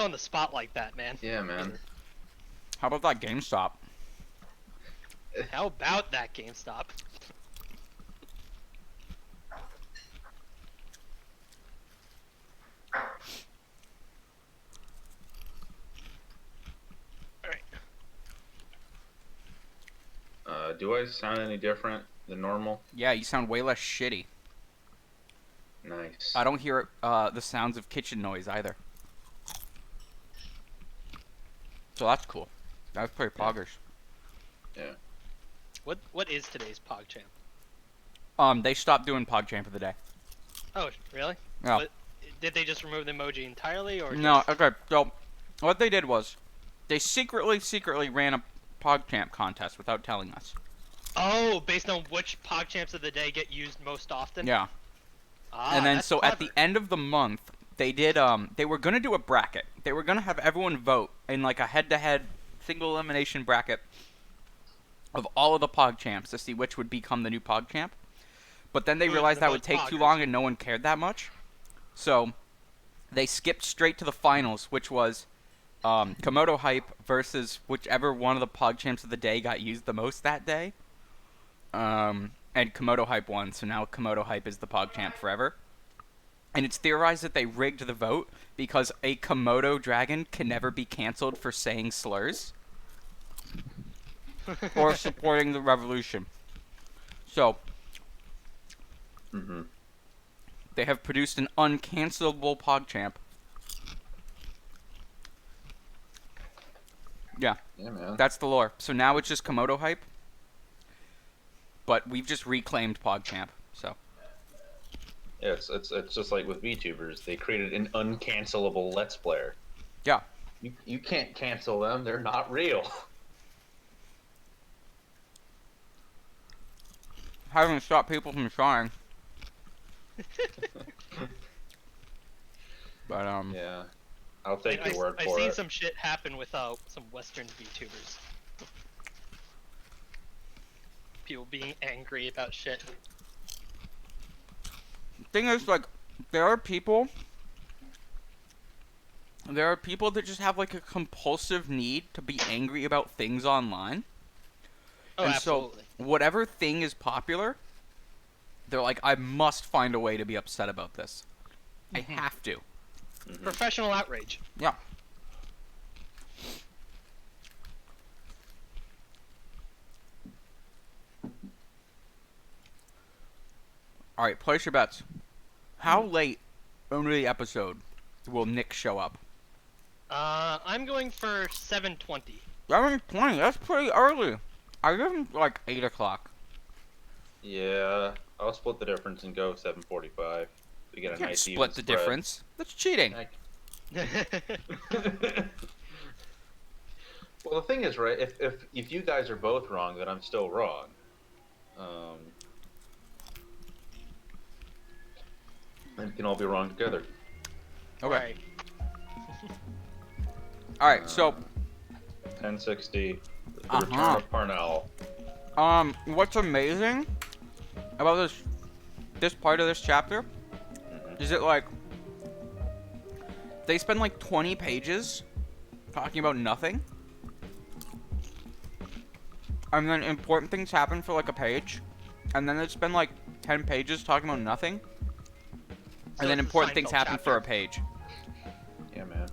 on the spot like that, man. Yeah, man. How about that GameStop? How about that GameStop? Alright. Do I sound any different than normal? Yeah, you sound way less shitty. Nice. I don't hear the sounds of kitchen noise either. So that's cool. That's pretty poggers. Yeah. What is today's PogChamp? They stopped doing PogChamp for the day. Oh, really? Yeah. What, did they just remove the emoji entirely, or No, just... okay, so what they did was they secretly ran a PogChamp contest without telling us. Oh, based on which PogChamps of the day get used most often? Yeah. Ah, And then that's so clever. at the end of the month, they did they were going to do a bracket. They were going to have everyone vote in like a head-to-head single elimination bracket of all of the PogChamps to see which would become the new PogChamp. But then they Who's realized the that would most take too poggers? long and no one cared that much. So they skipped straight to the finals, which was Komodo Hype versus whichever one of the PogChamps of the day got used the most that day. And Komodo Hype won, so now Komodo Hype is the PogChamp forever. And it's theorized that they rigged the vote because a Komodo dragon can never be canceled for saying slurs or supporting the revolution. So, Mm-hmm. they have produced an uncancelable PogChamp. Yeah, Yeah, man. that's the lore. So now it's just Komodo Hype, but we've just reclaimed PogChamp. So Yeah, it's just like with VTubers. They created an uncancelable Let's Player. yeah, You can't cancel them. They're not real. haven't stopped people from trying. But Yeah. I'll take your word I've for seen it. some shit happen with some Western VTubers. People being angry about shit. thing is, like, there are people that just have like a compulsive need to be angry about things online. Oh, And absolutely. so whatever thing is popular, they're like, I must find a way to be upset about this. I have to. Mhm. Professional outrage. Yeah. All right, place your bets. How late into the episode will Nick show up? I'm going for 7:20. 7:20. That's pretty early. I give him like 8 o'clock. Yeah, I'll split the difference and go 7:45 to get You a can't nice even split the spread. difference. That's cheating. Well, the thing is, right? If you guys are both wrong, then I'm still wrong. And we can all be wrong together. Okay. Right. All right. So, 1060. The Uh-huh. Return of Parnell. what's amazing about this part of this chapter Mhm. is it like they spend like 20 pages talking about nothing, and then important things happen for like a page, and then they spend like 10 pages talking about nothing, So and then it's a important things Seinfeld happen for a chapter. page. Yeah, man.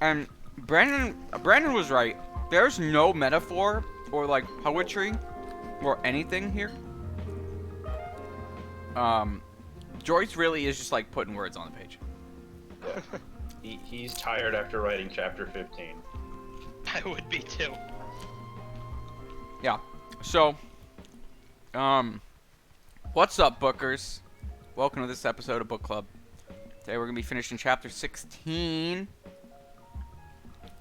And Brandon was right. There's no metaphor or like poetry or anything here. Joyce really is just like putting words on the page. Yeah. He's tired after writing chapter 15. I would be too. Yeah. So, what's up, bookers? Welcome to this episode of Book Club. Today we're gonna be finishing chapter 16.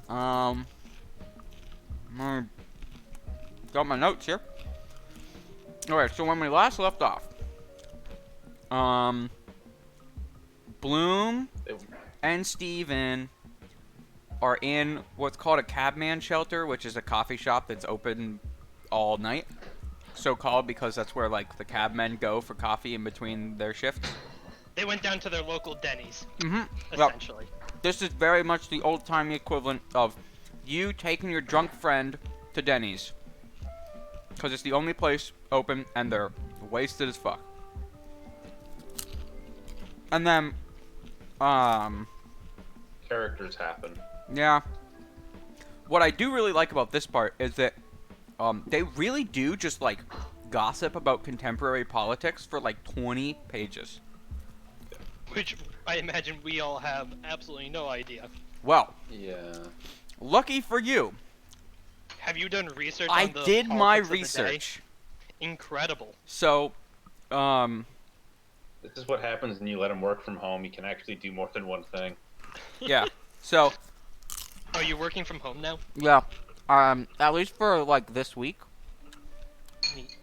I got my notes here. Alright, so when we last left off, Bloom and Steven are in what's called a cabman shelter, which is a coffee shop that's open all night. So called because that's where like the cabmen go for coffee in between their shifts. They went down to their local Denny's, Mm-hmm. essentially. this is very much the old-timey equivalent of you taking your drunk friend to Denny's. Because it's the only place open, and they're wasted as fuck. And then, Characters happen. yeah. What I do really like about this part is that, they really do just, like, gossip about contemporary politics for, like, 20 pages. Which I imagine we all have absolutely no idea. Well, Yeah. lucky for you, Have you done research I on the did my politics of the day? research. Incredible. So, This is what happens when you let him work from home. He can actually do more than one thing. yeah. So, Are you working from home now? yeah. At least for, like, this week. Neat.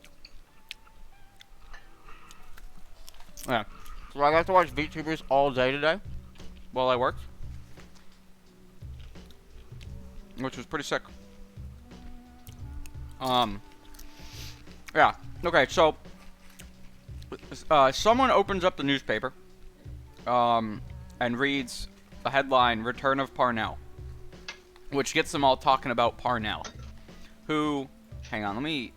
Yeah. So I got to watch VTubers all day today while I worked. Which was pretty sick. Yeah. Okay, so someone opens up the newspaper and reads the headline Return of Parnell, which gets them all talking about Parnell, who, hang on, let me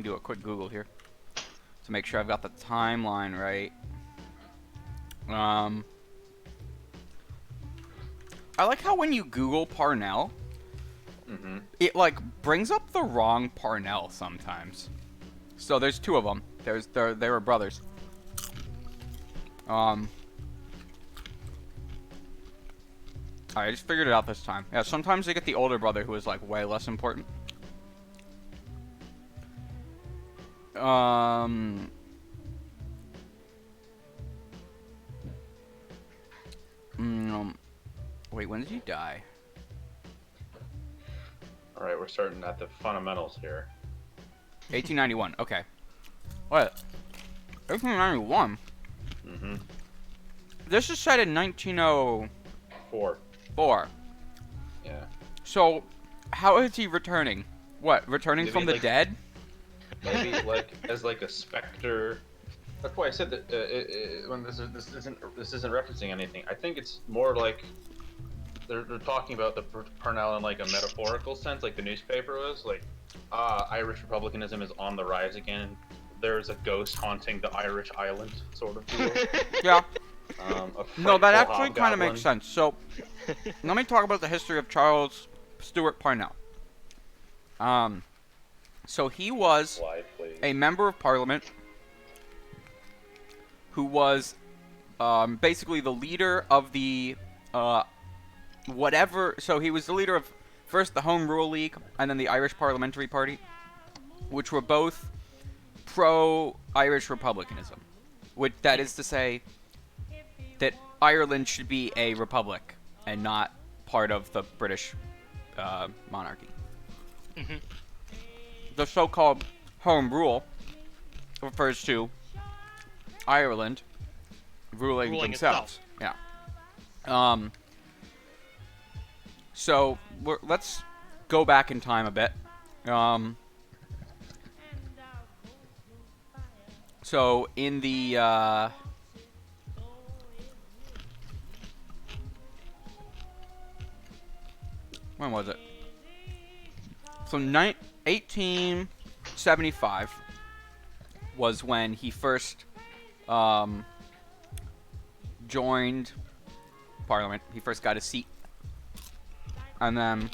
do a quick Google here to make sure I've got the timeline right. I like how when you Google Parnell, Mm-hmm. it like brings up the wrong Parnell sometimes. So there's two of them. They were brothers. I just figured it out this time. Yeah, sometimes they get the older brother who is like way less important. Wait, when did he die? All right, we're starting at the fundamentals here. 1891. Okay. What? 1891. Mm-hmm. This is set in 1904. 4. Yeah. So, how is he returning? What? Returning Maybe, from the like- dead? Maybe like as like a specter. That's why I said that when this isn't referencing anything. I think it's more like they're talking about the Parnell in like a metaphorical sense, like the newspaper was like, Irish republicanism is on the rise again. There's a ghost haunting the Irish island, sort of deal. Yeah. A No, that frightful actually kind of hobgoblin. makes sense. So, let me talk about the history of Charles Stewart Parnell. So he was Slide, please. a member of Parliament who was basically the leader of the whatever. So he was the leader of first the Home Rule League and then the Irish Parliamentary Party, which were both pro-Irish republicanism, which that is to say that Ireland should be a republic and not part of the British monarchy. Mhm. The so-called Home Rule refers to Ireland ruling themselves. itself. Yeah. So let's go back in time a bit. So in the when was it? So 1875 was when he first joined Parliament. He first got a seat. And then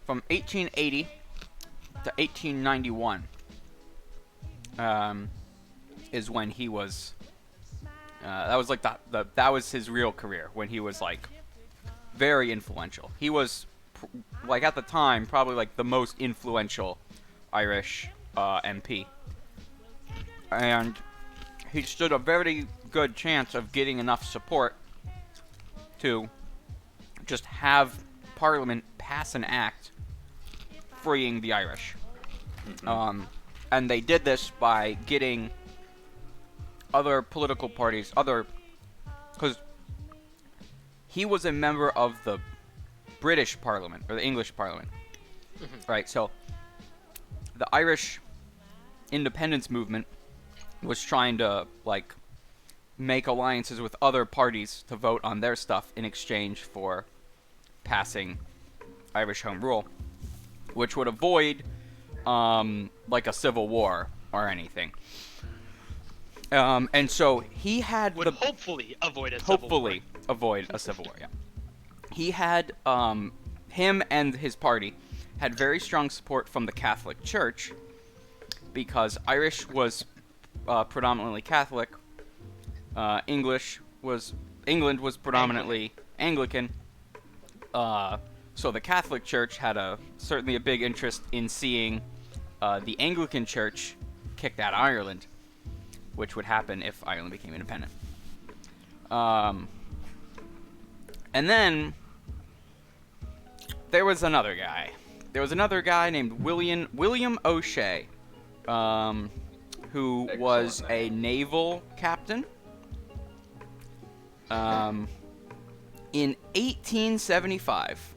from 1880 to 1891 is when he was that was like that was his real career, when he was like very influential. He was like at the time probably like the most influential Irish MP, and he stood a very good chance of getting enough support to just have Parliament pass an act freeing the Irish. And they did this by getting other political parties, because he was a member of the British Parliament, or the English Parliament. Right, so the Irish independence movement was trying to, like, make alliances with other parties to vote on their stuff in exchange for passing Irish Home Rule, which would avoid like a civil war or anything. And so he had Would hopefully avoid a civil war. hopefully avoid a civil war. Yeah, he had him and his party had very strong support from the Catholic Church because Irish was predominantly Catholic. England was predominantly Anglican. So the Catholic Church had certainly a big interest in seeing the Anglican Church kicked out of Ireland, which would happen if Ireland became independent. And then there was another guy. There was another guy named William O'Shea, who was a naval captain. In 1875,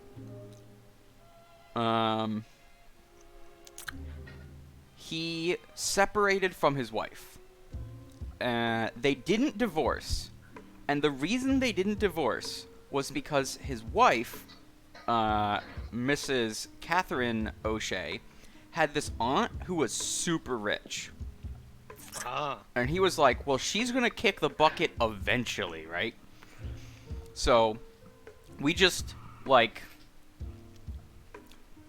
he separated from his wife. They didn't divorce, and the reason they didn't divorce was because his wife, Mrs. Catherine O'Shea, had this aunt who was super rich. And he was like, well, she's gonna kick the bucket eventually, right? So, we just, like,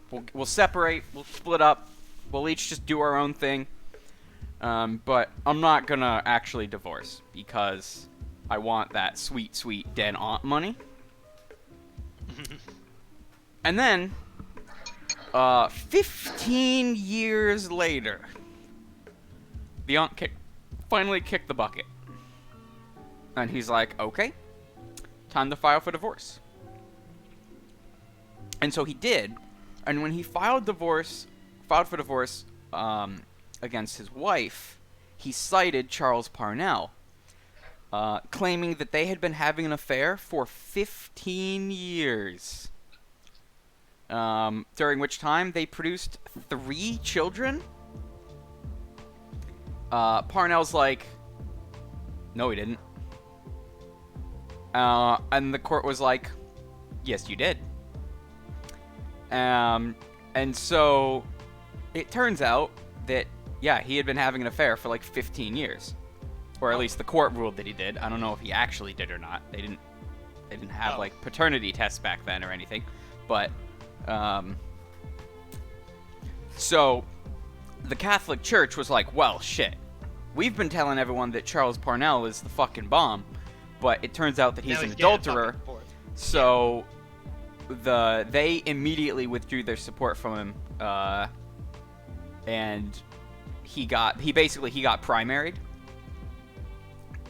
we'll separate, we'll split up, we'll each just do our own thing. But I'm not gonna actually divorce, because I want that sweet, sweet dead aunt money. And then, 15 years later, the aunt finally kicked the bucket. And he's like, okay, time to file for divorce. And so he did. And when he filed for divorce against his wife, he cited Charles Parnell, claiming that they had been having an affair for 15 years. During which time they produced 3 children. Parnell's like, no, he didn't. And the court was like, yes, you did. And so it turns out that, yeah, he had been having an affair for like 15 years. Or at least the court ruled that he did. I don't know if he actually did or not. They didn't have like paternity tests back then or anything. But, so the Catholic Church was like, well, shit. We've been telling everyone that Charles Parnell is the fucking bomb, but it turns out that he's an adulterer. So they immediately withdrew their support from him, and he got primaried.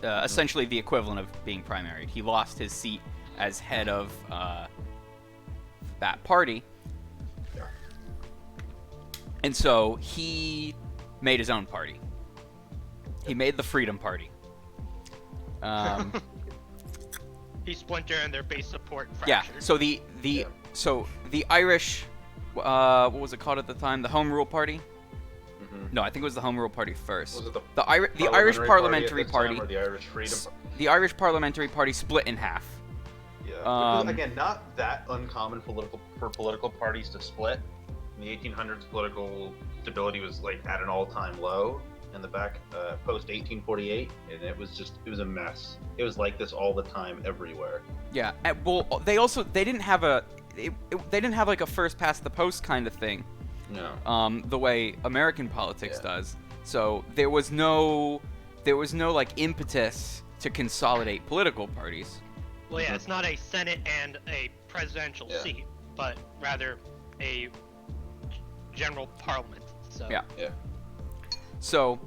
Essentially the equivalent of being primaried. He lost his seat as head of that party, and so he made his own party. He made the Freedom Party. He splintered and their base support Yeah. fractured. So the Irish, what was it called at the time? The Home Rule Party. No, I think it was the Home Rule Party first. Was it the Irish Parliamentary Party? Or the Irish Freedom Party? The Irish Parliamentary Party split in half. Yeah. Again, not that uncommon for political parties to split. In the 1800s, political stability was like at an all-time low. In the back, post 1848, and it was a mess. It was like this all the time, everywhere. Yeah. Well, they didn't have like a first past the post kind of thing. No. The way American politics does. So there was no like impetus to consolidate political parties. Well, yeah, it's not a Senate and a presidential seat, but rather a general parliament. So. Yeah. Yeah. So,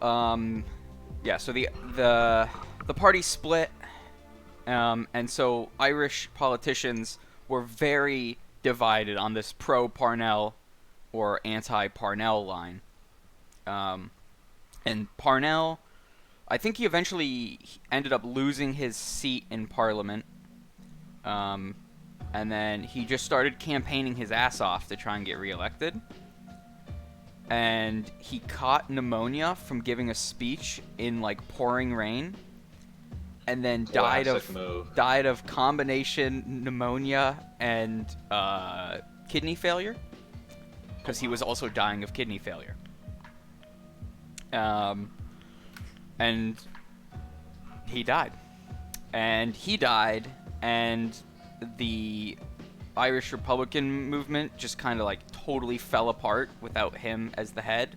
so the party split, and so Irish politicians were very divided on this pro-Parnell or anti-Parnell line. And Parnell, I think he eventually ended up losing his seat in Parliament, and then he just started campaigning his ass off to try and get reelected. and he caught pneumonia from giving a speech in like pouring rain, and then Classic move. died of combination pneumonia and kidney failure, because he was also dying of kidney failure. And he died. And he died, and the Irish Republican movement just kind of like totally fell apart without him as the head.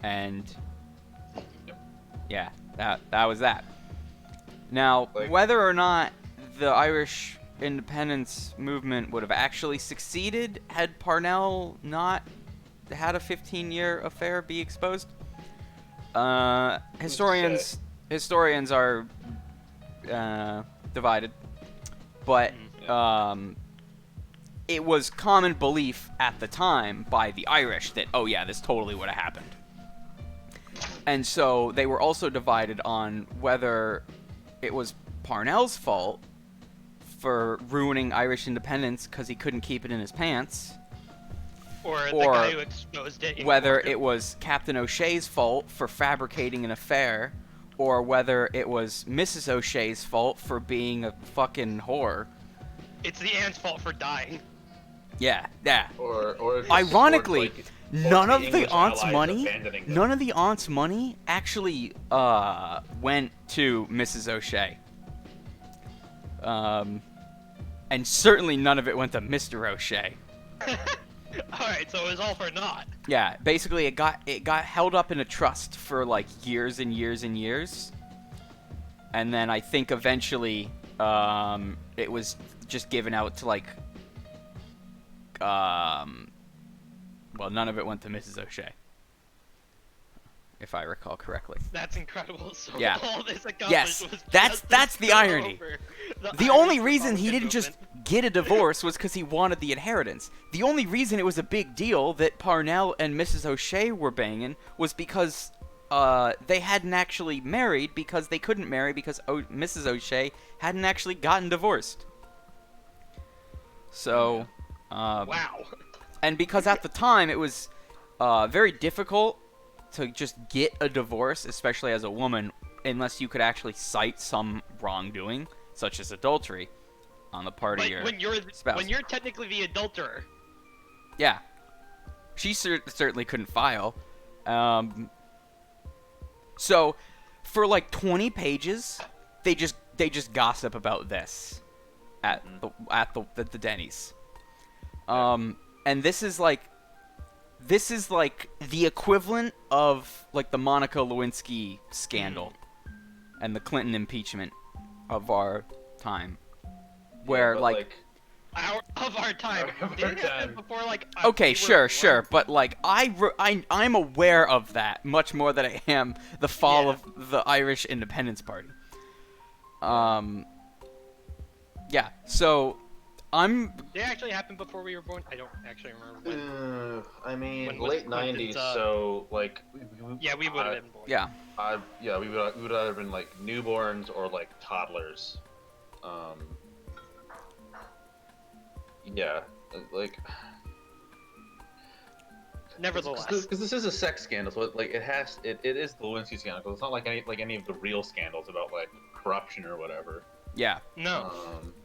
And yeah, that was that. Now, Like- whether or not the Irish independence movement would have actually succeeded had Parnell not had a 15-year affair be exposed, historians are divided, but it was common belief at the time by the Irish that, oh yeah, this totally would have happened. And so they were also divided on whether it was Parnell's fault for ruining Irish independence because he couldn't keep it in his pants, Or the or guy who exposed it. In whether court. it was Captain O'Shea's fault for fabricating an affair, or whether it was Mrs. O'Shea's fault for being a fucking whore. It's the aunt's fault for dying. Yeah. Or Ironically, like, none or of the English aunt's allies money, abandoning them. none of the aunt's money actually went to Mrs. O'Shea. And certainly none of it went to Mr. O'Shea. Alright, so it was all for naught. Yeah, basically it got held up in a trust for like years and years and years. And then I think eventually it was just given out to like well, none of it went to Mrs. O'Shea, if I recall correctly. That's incredible. So Yeah. all this accomplished Yes, was that's just to the go irony. over The Irish only reason he Republican didn't just movement. get a divorce was because he wanted the inheritance. The only reason it was a big deal that Parnell and Mrs. O'Shea were banging was because they hadn't actually married, because they couldn't marry because Mrs. O'Shea hadn't actually gotten divorced. So, Wow. and because at the time it was very difficult to just get a divorce, especially as a woman, unless you could actually cite some wrongdoing, such as adultery, on the part of But your spouse. when you're technically the adulterer, Yeah, she certainly couldn't file. So, for like 20 pages, they just gossip about this at the Denny's. And this is like the equivalent of like the Monica Lewinsky scandal and the Clinton impeachment of our time, where but, like of our time. Of our Didn't it happen time. before like okay, we were sure, born? but like I'm aware of that much more than I am the fall Yeah. of the Irish Independence Party. Yeah, so Did it actually happen before we were born? I don't actually remember when. I mean, When was late Clinton's, 90s, so like. Yeah, we would have been born. yeah, We would either been like newborns or like toddlers. Yeah, like. Nevertheless, Because this is a sex scandal, so it is the Lewinsky scandal. 'Cause it's not like any of the real scandals about like corruption or whatever. yeah. no.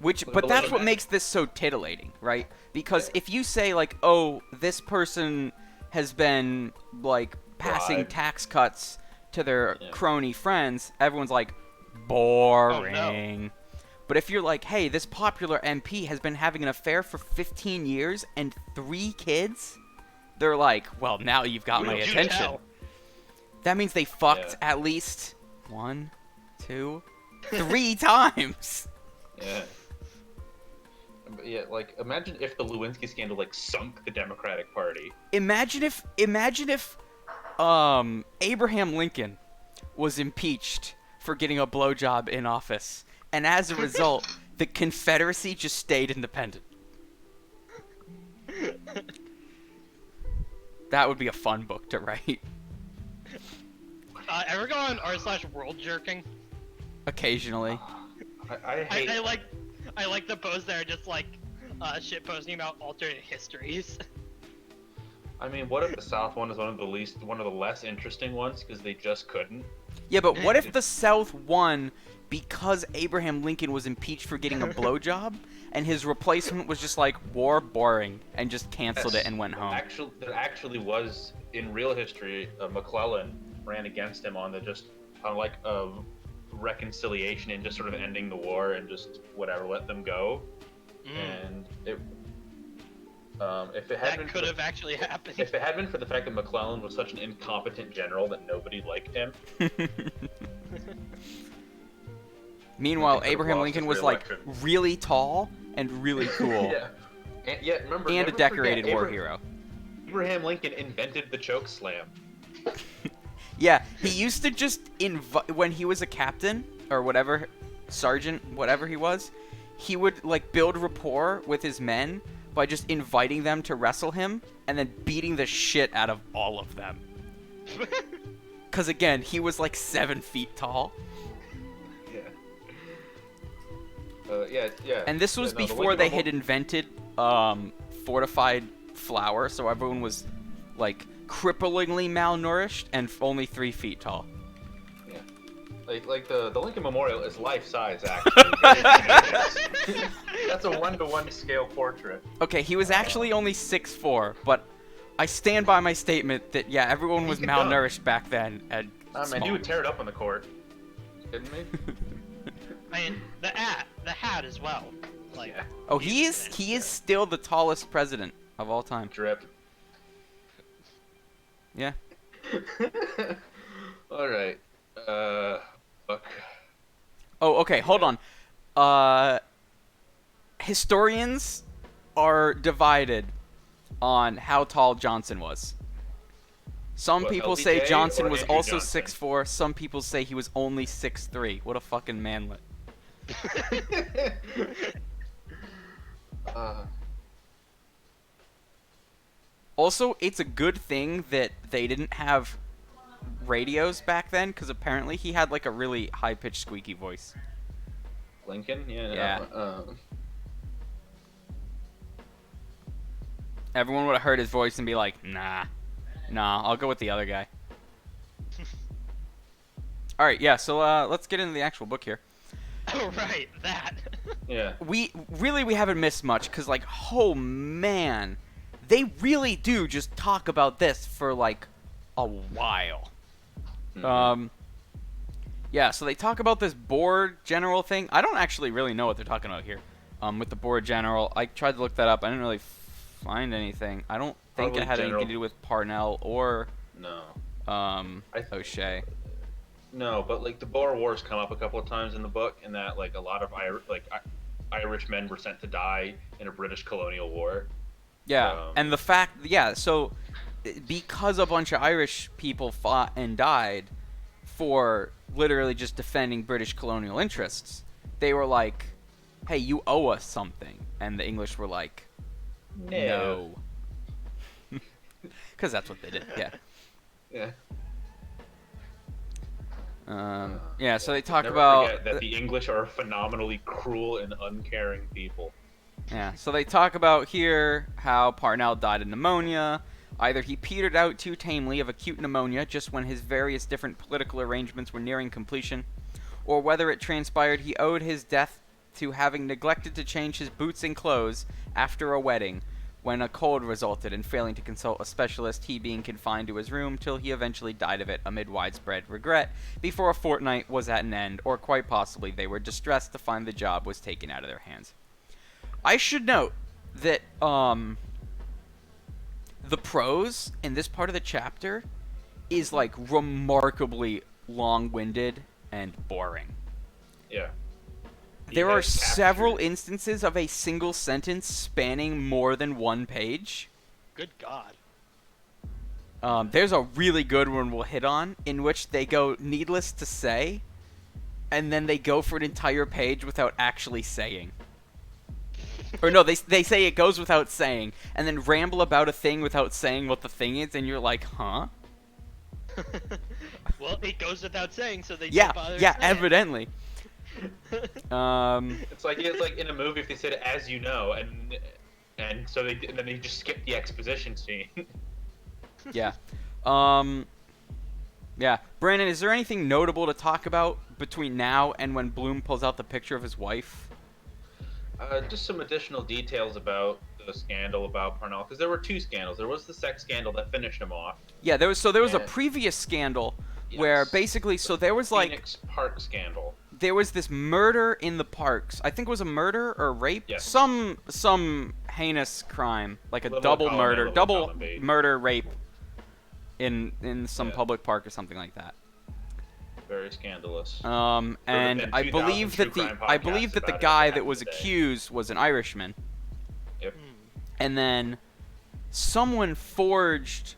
But that's what makes this so titillating, right? Because if you say like, oh, this person has been like passing Bribed. tax cuts to their Yeah. crony friends, everyone's like, boring. But if you're like, hey, this popular MP has been having an affair for 15 years and 3 kids, they're like, well, now you've got my Would you attention. tell? That means they fucked Yeah. at least 1, 2, 3 times. Yeah. But yeah, like imagine if the Lewinsky scandal like sunk the Democratic Party. Imagine if Abraham Lincoln was impeached for getting a blowjob in office, and as a result, the Confederacy just stayed independent. That would be a fun book to write. Ever go on r/world jerking? Occasionally. I hate. I like the posts that are just like shit posting about alternate histories. I mean, what if the South one is one of the less interesting ones because they just couldn't? Yeah, but what if the South won because Abraham Lincoln was impeached for getting a blowjob, and his replacement was just like, war, boring, and just canceled it and went home? There actually was, in real history, McClellan ran against him on like a reconciliation and just sort of ending the war and just whatever, let them go. And if it had That could have actually happened. If it had been for the fact that McClellan was such an incompetent general that nobody liked him. Meanwhile, He could've Abraham lost Lincoln his was like re-election. really tall and really cool. Yeah. Remember, And a never decorated forget, war hero. Abraham Lincoln invented the choke slam. Yeah, he used to just when he was a captain or whatever, sergeant, whatever he was, he would like build rapport with his men by just inviting them to wrestle him and then beating the shit out of all of them. Cause again, he was like 7 feet tall. Yeah. And this was the before Lincoln they Memorial- had invented fortified flour, so everyone was like cripplingly malnourished and only 3 feet tall. Yeah. Like the Lincoln Memorial is life size actually. That's a 1-to-1 scale portrait. Okay, he was actually only 6'4", but I stand by my statement that yeah, everyone was He could dunk. malnourished back then and Man, small. he would tear it up on the court. Kidding me? I mean, the hat as well. Like, Yeah. Oh, he is still the tallest president of all time. Drip. Yeah. All right. Look. Oh, okay, hold on. Historians are divided on how tall Johnson was. Some What, people LBJ say Johnson or was Andrew also Johnson? 6'4". Some people say he was only 6'3". What a fucking manlet. Also, it's a good thing that they didn't have radios back then, because apparently he had like a really high-pitched squeaky voice. Lincoln? Yeah. Yeah. Everyone would have heard his voice and be like, nah, I'll go with the other guy. Alright, yeah, so let's get into the actual book here. oh right, that. Yeah. We haven't missed much, because like, oh man, they really do just talk about this for like a while. Mhm. Yeah, so they talk about this board general thing. I don't actually really know what they're talking about here. With the board general, I tried to look that up. I didn't really find anything. I don't think Probably it had general- anything to do with Parnell or No. O'Shea. No, but like the Boer Wars come up a couple of times in the book, and that like a lot of Irish men were sent to die in a British colonial war. Yeah, and the fact, yeah, so because a bunch of Irish people fought and died for literally just defending British colonial interests, they were like, hey, you owe us something. And the English were like, no. Because that's what they did, yeah. Yeah. Yeah, so they talk Never about... forget that the English are phenomenally cruel and uncaring people. Yeah, so they talk about here how Parnell died of pneumonia. Either he petered out too tamely of acute pneumonia just when his various different political arrangements were nearing completion, or whether it transpired he owed his death to having neglected to change his boots and clothes after a wedding, when a cold resulted in failing to consult a specialist, he being confined to his room till he eventually died of it amid widespread regret before a fortnight was at an end, or quite possibly they were distressed to find the job was taken out of their hands. I should note that the prose in this part of the chapter is like remarkably long-winded and boring. Yeah. There are has captured- several instances of a single sentence spanning more than one page. Good God. There's a really good one we'll hit on in which they go needless to say, and then they go for an entire page without actually saying. Or no, they say it goes without saying, and then ramble about a thing without saying what the thing is, and you're like, huh? Well, it goes without saying, so they Yeah, don't bother yeah, saying it. evidently. It's like in a movie if they said "as you know," and then they just skip the exposition scene. Yeah. Yeah. Brandon, is there anything notable to talk about between now and when Bloom pulls out the picture of his wife? Just some additional details about the scandal about Parnell, because there were two scandals. There was the sex scandal that finished him off. Yeah, there was a And- previous scandal where Yes. basically there was like Phoenix Park scandal. there was this murder in the parks. I think it was a murder or a rape. Yes. Some heinous crime, like a Little double column A, murder, little double column B. murder rape in some Yeah. public park or something like that. Very scandalous. And been I 2,000 believe that true the crime I believe podcasts that the about it guy back that in was the day. accused was an Irishman. Yep. And then someone forged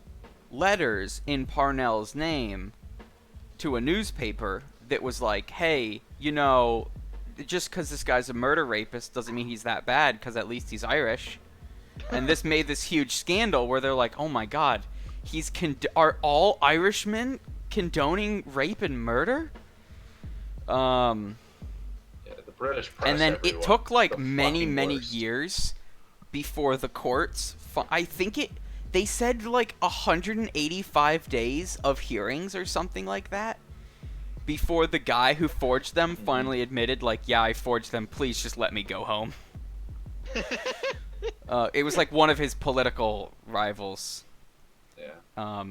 letters in Parnell's name to a newspaper that was like, hey, you know, just because this guy's a murder rapist doesn't mean he's that bad, because at least he's Irish. And this made this huge scandal where they're like, oh my god, are all Irishmen condoning rape and murder? Yeah, the British press. And then it everyone. took like The many fucking worst. years before the courts I think they said like 185 days of hearings or something like that before the guy who forged them finally admitted, like, yeah, I forged them, please just let me go home. It was like one of his political rivals. Yeah.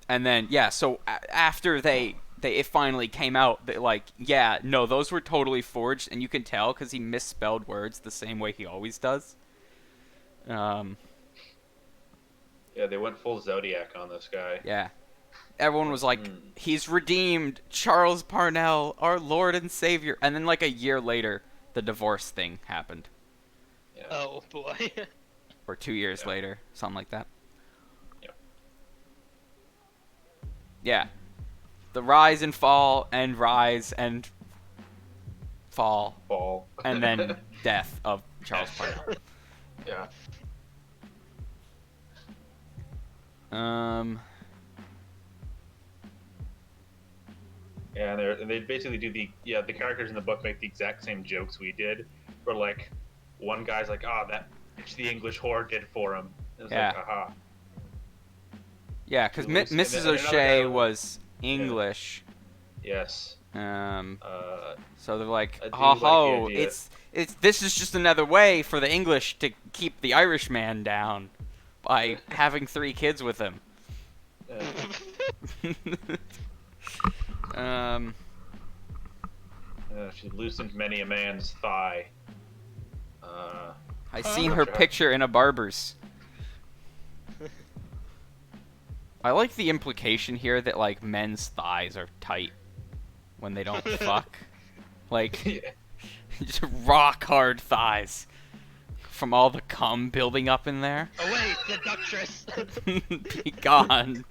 And then yeah, so after it finally came out that, like, yeah, no, those were totally forged, and you can tell because he misspelled words the same way he always does. Yeah, they went full Zodiac on this guy. Yeah. Everyone was like, he's redeemed, Charles Parnell, our Lord and Savior. And then like a year later, the divorce thing happened. Yeah. Oh boy. Or 2 years Yeah. later, something like that. Yep. Yeah. The rise and fall and rise and fall Fall. and then death of Charles Parnell. Yeah. Yeah, and they basically do the characters in the book make the exact same jokes we did, where like one guy's like, that which the English whore did for him. And it's Yeah. like, haha. Yeah, because And then Mrs. another O'Shea guy- was English. Yes. So they're like, I do ho like the ho, idea. this is just another way for the English to keep the Irishman down by having 3 kids with him. She loosened many a man's thigh. I seen her picture in a barber's. I like the implication here that, like, men's thighs are tight when they don't fuck. Like, Yeah. just rock hard thighs from all the cum building up in there. Away, seductress. Be gone.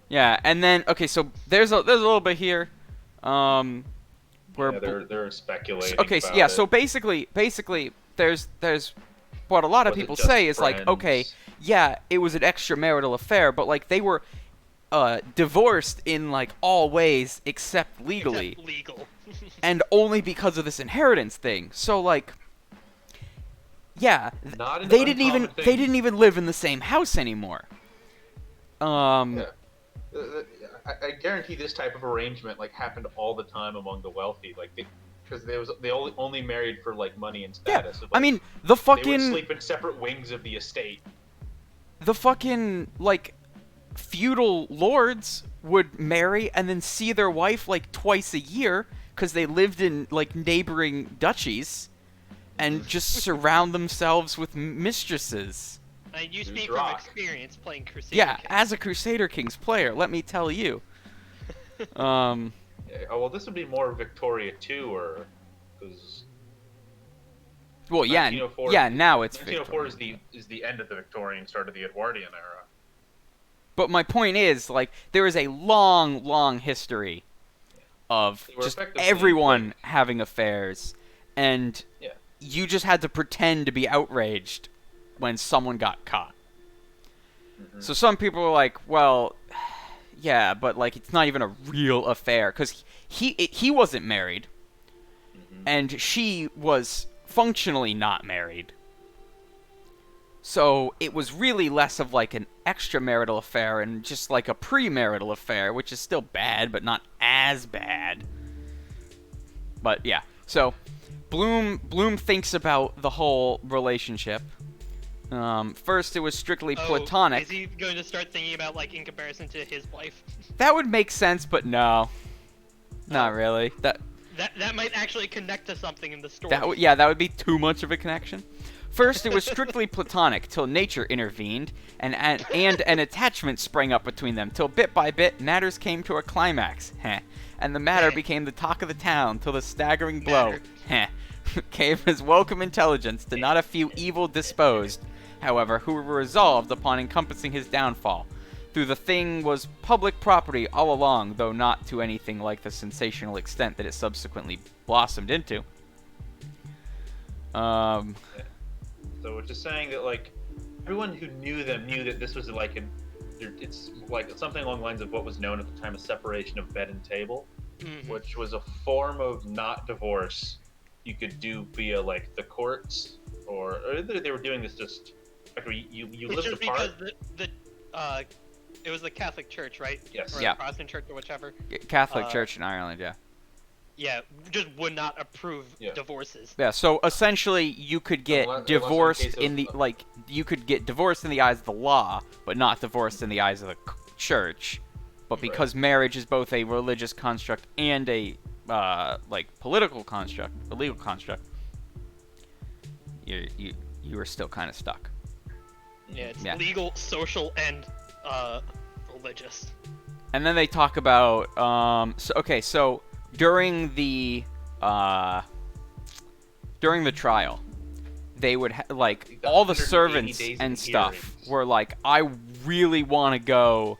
Yeah, and then okay, so there's a little bit here, where Yeah, they're speculating. okay, so, about yeah, it. so basically, there's what a lot of Was it people just say is like, friends? okay, yeah, it was an extramarital affair, but like they were divorced in like all ways except legally, Except legal. and only because of this inheritance thing. So like, yeah, Not an they didn't even uncommon thing. live in the same house anymore. Yeah. I guarantee this type of arrangement like happened all the time among the wealthy, like because they only married for like money and Yeah, status. I mean the they would fucking sleep in separate wings of the estate. like feudal lords would marry and then see their wife like twice a year because they lived in like neighboring duchies and just surround themselves with mistresses. And you Who's speak from Rock? experience playing Crusader Yeah, King. as a Crusader Kings player, let me tell you. Yeah, oh well, this would be more Victoria too, or because Well, yeah, 1904 yeah. Now it's 1904 Victorian. is the end of the Victorian, start of the Edwardian era. But my point is, like, there is a long, long history of They were just effectively, everyone like- having affairs, and Yeah. you just had to pretend to be outraged when someone got caught. Mm-hmm. So some people were like, well, yeah, but, like, it's not even a real affair, because he wasn't married, Mm-hmm. and she was functionally not married. So it was really less of like an extramarital affair and just like a premarital affair, which is still bad, but not as bad. But yeah, so Bloom thinks about the whole relationship. First, it was strictly platonic. Is he going to start thinking about, like, in comparison to his wife? That would make sense, but no, not really. That might actually connect to something in the story. That would be too much of a connection. First, it was strictly platonic, till nature intervened, and an attachment sprang up between them, till bit by bit, matters came to a climax, and the matter became the talk of the town, till the staggering blow, gave his welcome intelligence to not a few evil-disposed, however, who were resolved upon encompassing his downfall. Through the thing was public property all along, though not to anything like the sensational extent that it subsequently blossomed into. So it's just saying that, like, everyone who knew them knew that this was like it's like something along the lines of what was known at the time as separation of bed and table, which was a form of not divorce you could do via like the courts, or either they were doing this just like you lived apart. Because it was the Catholic Church, right? Yes. Or Yeah. the Protestant Church or whichever. Catholic Church in Ireland, yeah. Yeah, just would not approve Yeah. divorces. Yeah, so essentially you could get Unless in divorced case in of, the you could get divorced in the eyes of the law, but not divorced in the eyes of the church. But because marriage is both a religious construct and a like political construct, a legal construct, you were still kind of stuck. Yeah, it's Yeah. legal, social, and religious. And then they talk about so during the trial, they would like The all the 180 servants days and of stuff hearings. were like, I really want to go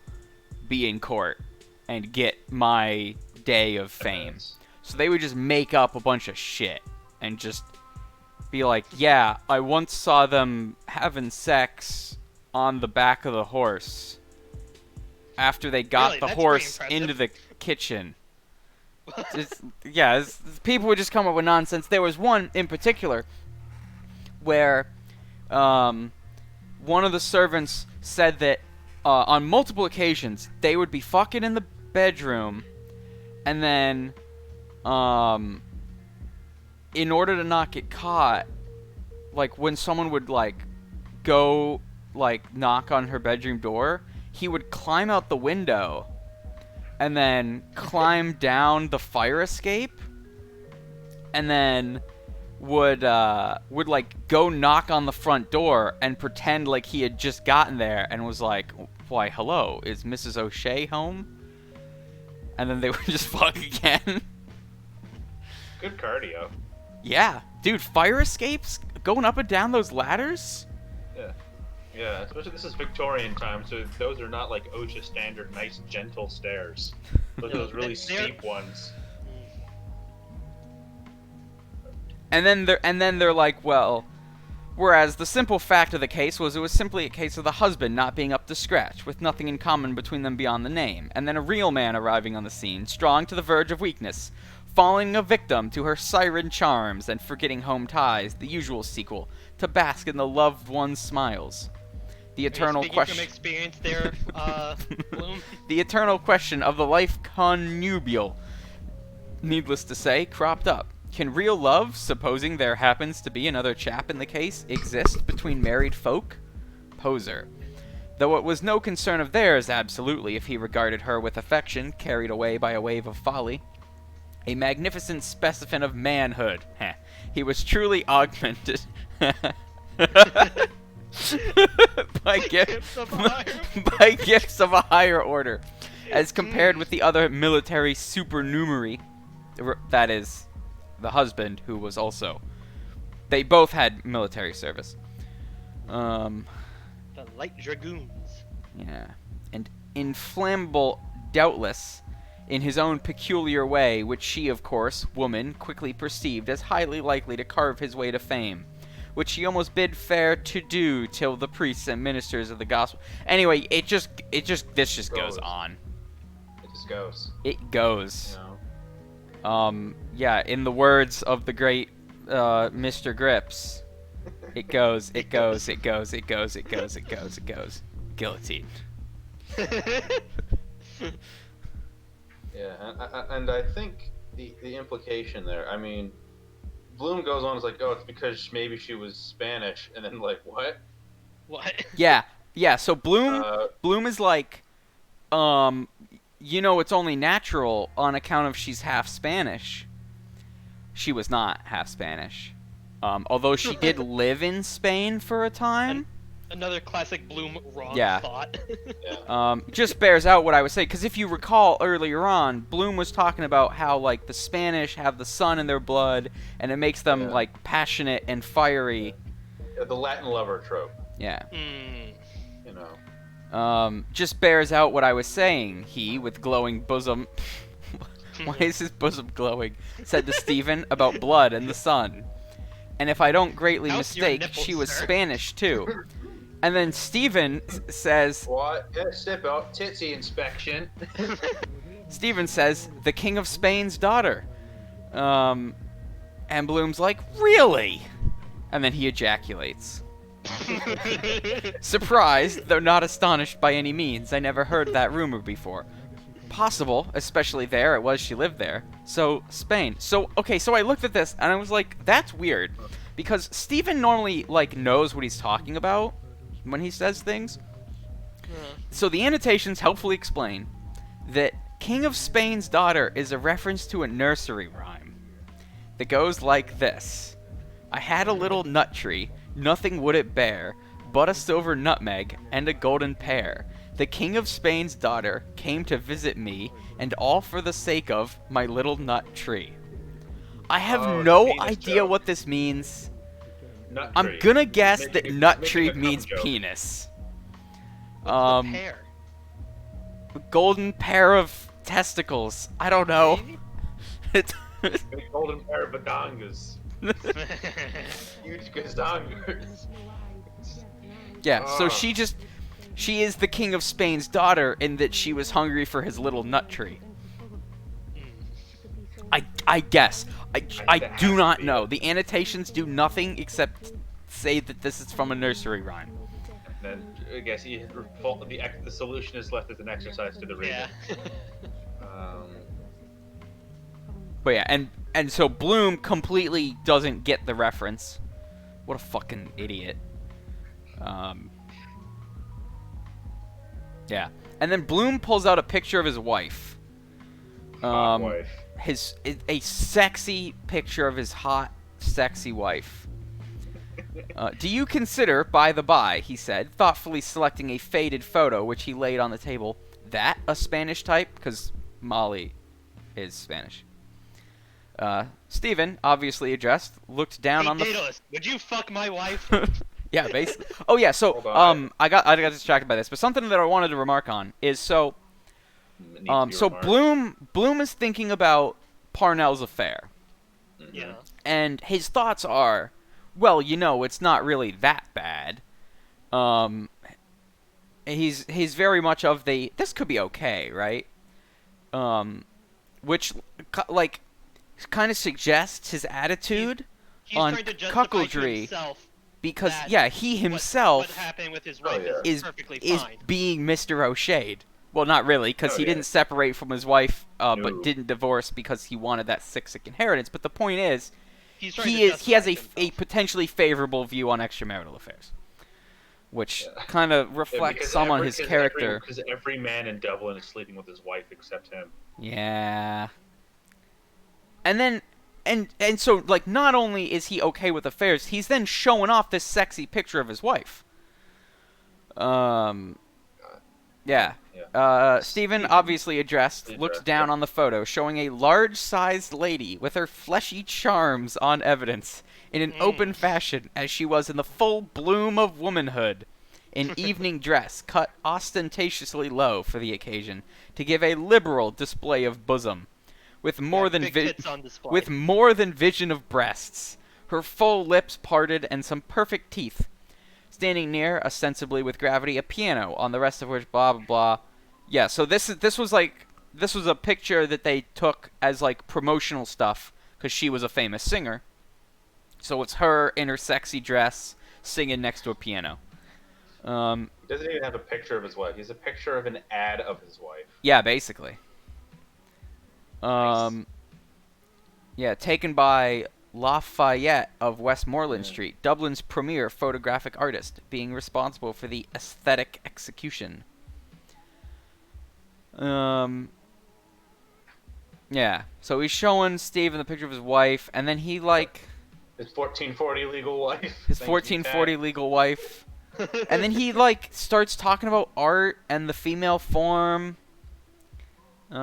be in court and get my day of fame. So they would just make up a bunch of shit and just be like, yeah, I once saw them having sex on the back of the horse after they got Really? the That's horse pretty into impressive. the kitchen. People would just come up with nonsense. There was one in particular where one of the servants said that on multiple occasions they would be fucking in the bedroom, and then in order to not get caught, like when someone would like go like knock on her bedroom door, he would climb out the window and then climb down the fire escape, and then would like go knock on the front door and pretend like he had just gotten there and was like, why, hello, is Mrs. O'Shea home? And then they would just fuck again. Good cardio. Yeah, dude, fire escapes going up and down those ladders. Yeah, especially this is Victorian time, so those are not like OSHA standard nice gentle stairs. Those are those really steep ones. And then they're like, well, whereas the simple fact of the case was it was simply a case of the husband not being up to scratch, with nothing in common between them beyond the name, and then a real man arriving on the scene, strong to the verge of weakness, falling a victim to her siren charms and forgetting home ties, the usual sequel, to bask in the loved one's smiles. The eternal question. From experience there, Bloom. The eternal question of the life connubial, needless to say, cropped up. Can real love, supposing there happens to be another chap in the case, exist between married folk? Poser. Though it was no concern of theirs, absolutely, if he regarded her with affection, carried away by a wave of folly. A magnificent specimen of manhood. He was truly augmented. by gifts of a higher order, as compared with the other military supernumerary, that is, the husband, who was also. They both had military service. The Light Dragoons. Yeah. And inflammable, doubtless, in his own peculiar way, which she, of course, woman, quickly perceived as highly likely to carve his way to fame, which she almost bid fair to do till the priests and ministers of the gospel. Anyway, this just goes on. It just goes. It goes. You know? Yeah, in the words of the great Mr. Grips, It goes, it goes, it goes, it goes, it goes, it goes, it goes. Guillotine. Yeah, and I think the implication there, I mean, Bloom goes on, is like, oh, it's because maybe she was Spanish, and then like, what? What? Yeah, yeah. So Bloom Uh, is like, it's only natural on account of she's half Spanish. She was not half Spanish, although she did live in Spain for a time. Another classic Bloom wrong Yeah. thought. yeah. Just bears out what I was saying, because if you recall earlier on, Bloom was talking about how like the Spanish have the sun in their blood, and it makes them Yeah. like passionate and fiery. The Latin lover trope, Yeah. Hmm. you know. Just bears out what I was saying. He, with glowing bosom, why is his bosom glowing? Said to Stephen about blood and the sun. And if I don't greatly How's your mistake, nipples, she was sir? Spanish too. And then Stephen says, What? Yeah, step out, titsy inspection. Stephen says, the King of Spain's daughter. And Bloom's like, really? And then he ejaculates. Surprised, though not astonished by any means. I never heard that rumor before. Possible, especially there. It was, she lived there. So, Spain. So, okay, so I looked at this, and I was like, that's weird. Because Stephen normally, like, knows what he's talking about when he says things. So the annotations helpfully explain that King of Spain's daughter is a reference to a nursery rhyme that goes like this. I had a little nut tree, nothing would it bear, but a silver nutmeg and a golden pear. The King of Spain's daughter came to visit me, and all for the sake of my little nut tree. I have Oh, no penis idea joke. what this means. Nut I'm tree. gonna guess that Making nut a tree cum means joke. penis. What's the pear? Golden pair of testicles. I don't know. Maybe? It's Big golden pair of badongas. Huge gazongas. yeah, so Ah. she is the King of Spain's daughter in that she was hungry for his little nut tree. I guess. I That do has not to be know. it. The annotations do nothing except say that this is from a nursery rhyme. Then I guess the solution is left as an exercise to the reader. Yeah. But yeah, and so Bloom completely doesn't get the reference. What a fucking idiot. Yeah. And then Bloom pulls out a picture of his wife. Hot wife. A sexy picture of his hot, sexy wife. Do you consider, by the by, he said, thoughtfully selecting a faded photo which he laid on the table, that a Spanish type? Because Molly is Spanish. Stephen, obviously addressed, looked down Hey, on the... Daedalus, would you fuck my wife? Yeah, basically. Oh yeah, so Hold on. I got distracted by this, but something that I wanted to remark on is so Needs to be so remarked. Bloom is thinking about Parnell's affair, Yeah. and his thoughts are, well, it's not really that bad. He's very much of the this could be okay, right? Which like kind of suggests his attitude He's on trying to justify to cuckoldry. himself Because that he what himself happened with his Oh, wife yeah. is perfectly is fine. being Mr. O'Shade. Well, not really, because Oh, he yeah. didn't separate from his wife, No. but didn't divorce because he wanted that sick inheritance. But the point is, He's trying he to has justify a himself. potentially favorable view on extramarital affairs, which Yeah. kind of Yeah, reflects because some on his character. Because every man in Dublin is sleeping with his wife except him. Yeah. And then and so like not only is he okay with affairs, he's then showing off this sexy picture of his wife. Yeah. Stephen, obviously addressed, looked down on the photo, showing a large-sized lady with her fleshy charms on evidence in an open fashion as she was in the full bloom of womanhood. In evening dress, cut ostentatiously low for the occasion, to give a liberal display of bosom, with more than Big tits on display. with more than vision of breasts, her full lips parted and some perfect teeth. Standing near, ostensibly with gravity, a piano, on the rest of which blah blah blah. Yeah, so this was a picture that they took as like promotional stuff because she was a famous singer. So it's her in her sexy dress singing next to a piano. He doesn't even have a picture of his wife. He's a picture of an ad of his wife. Yeah, basically. Nice. Yeah, taken by Lafayette of Westmoreland Street, Dublin's premier photographic artist, being responsible for the aesthetic execution. Yeah, so he's showing Steven the picture of his wife, and then he, like... His 1440 legal wife. His 1440 legal wife. And then he, like, starts talking about art and the female form. He's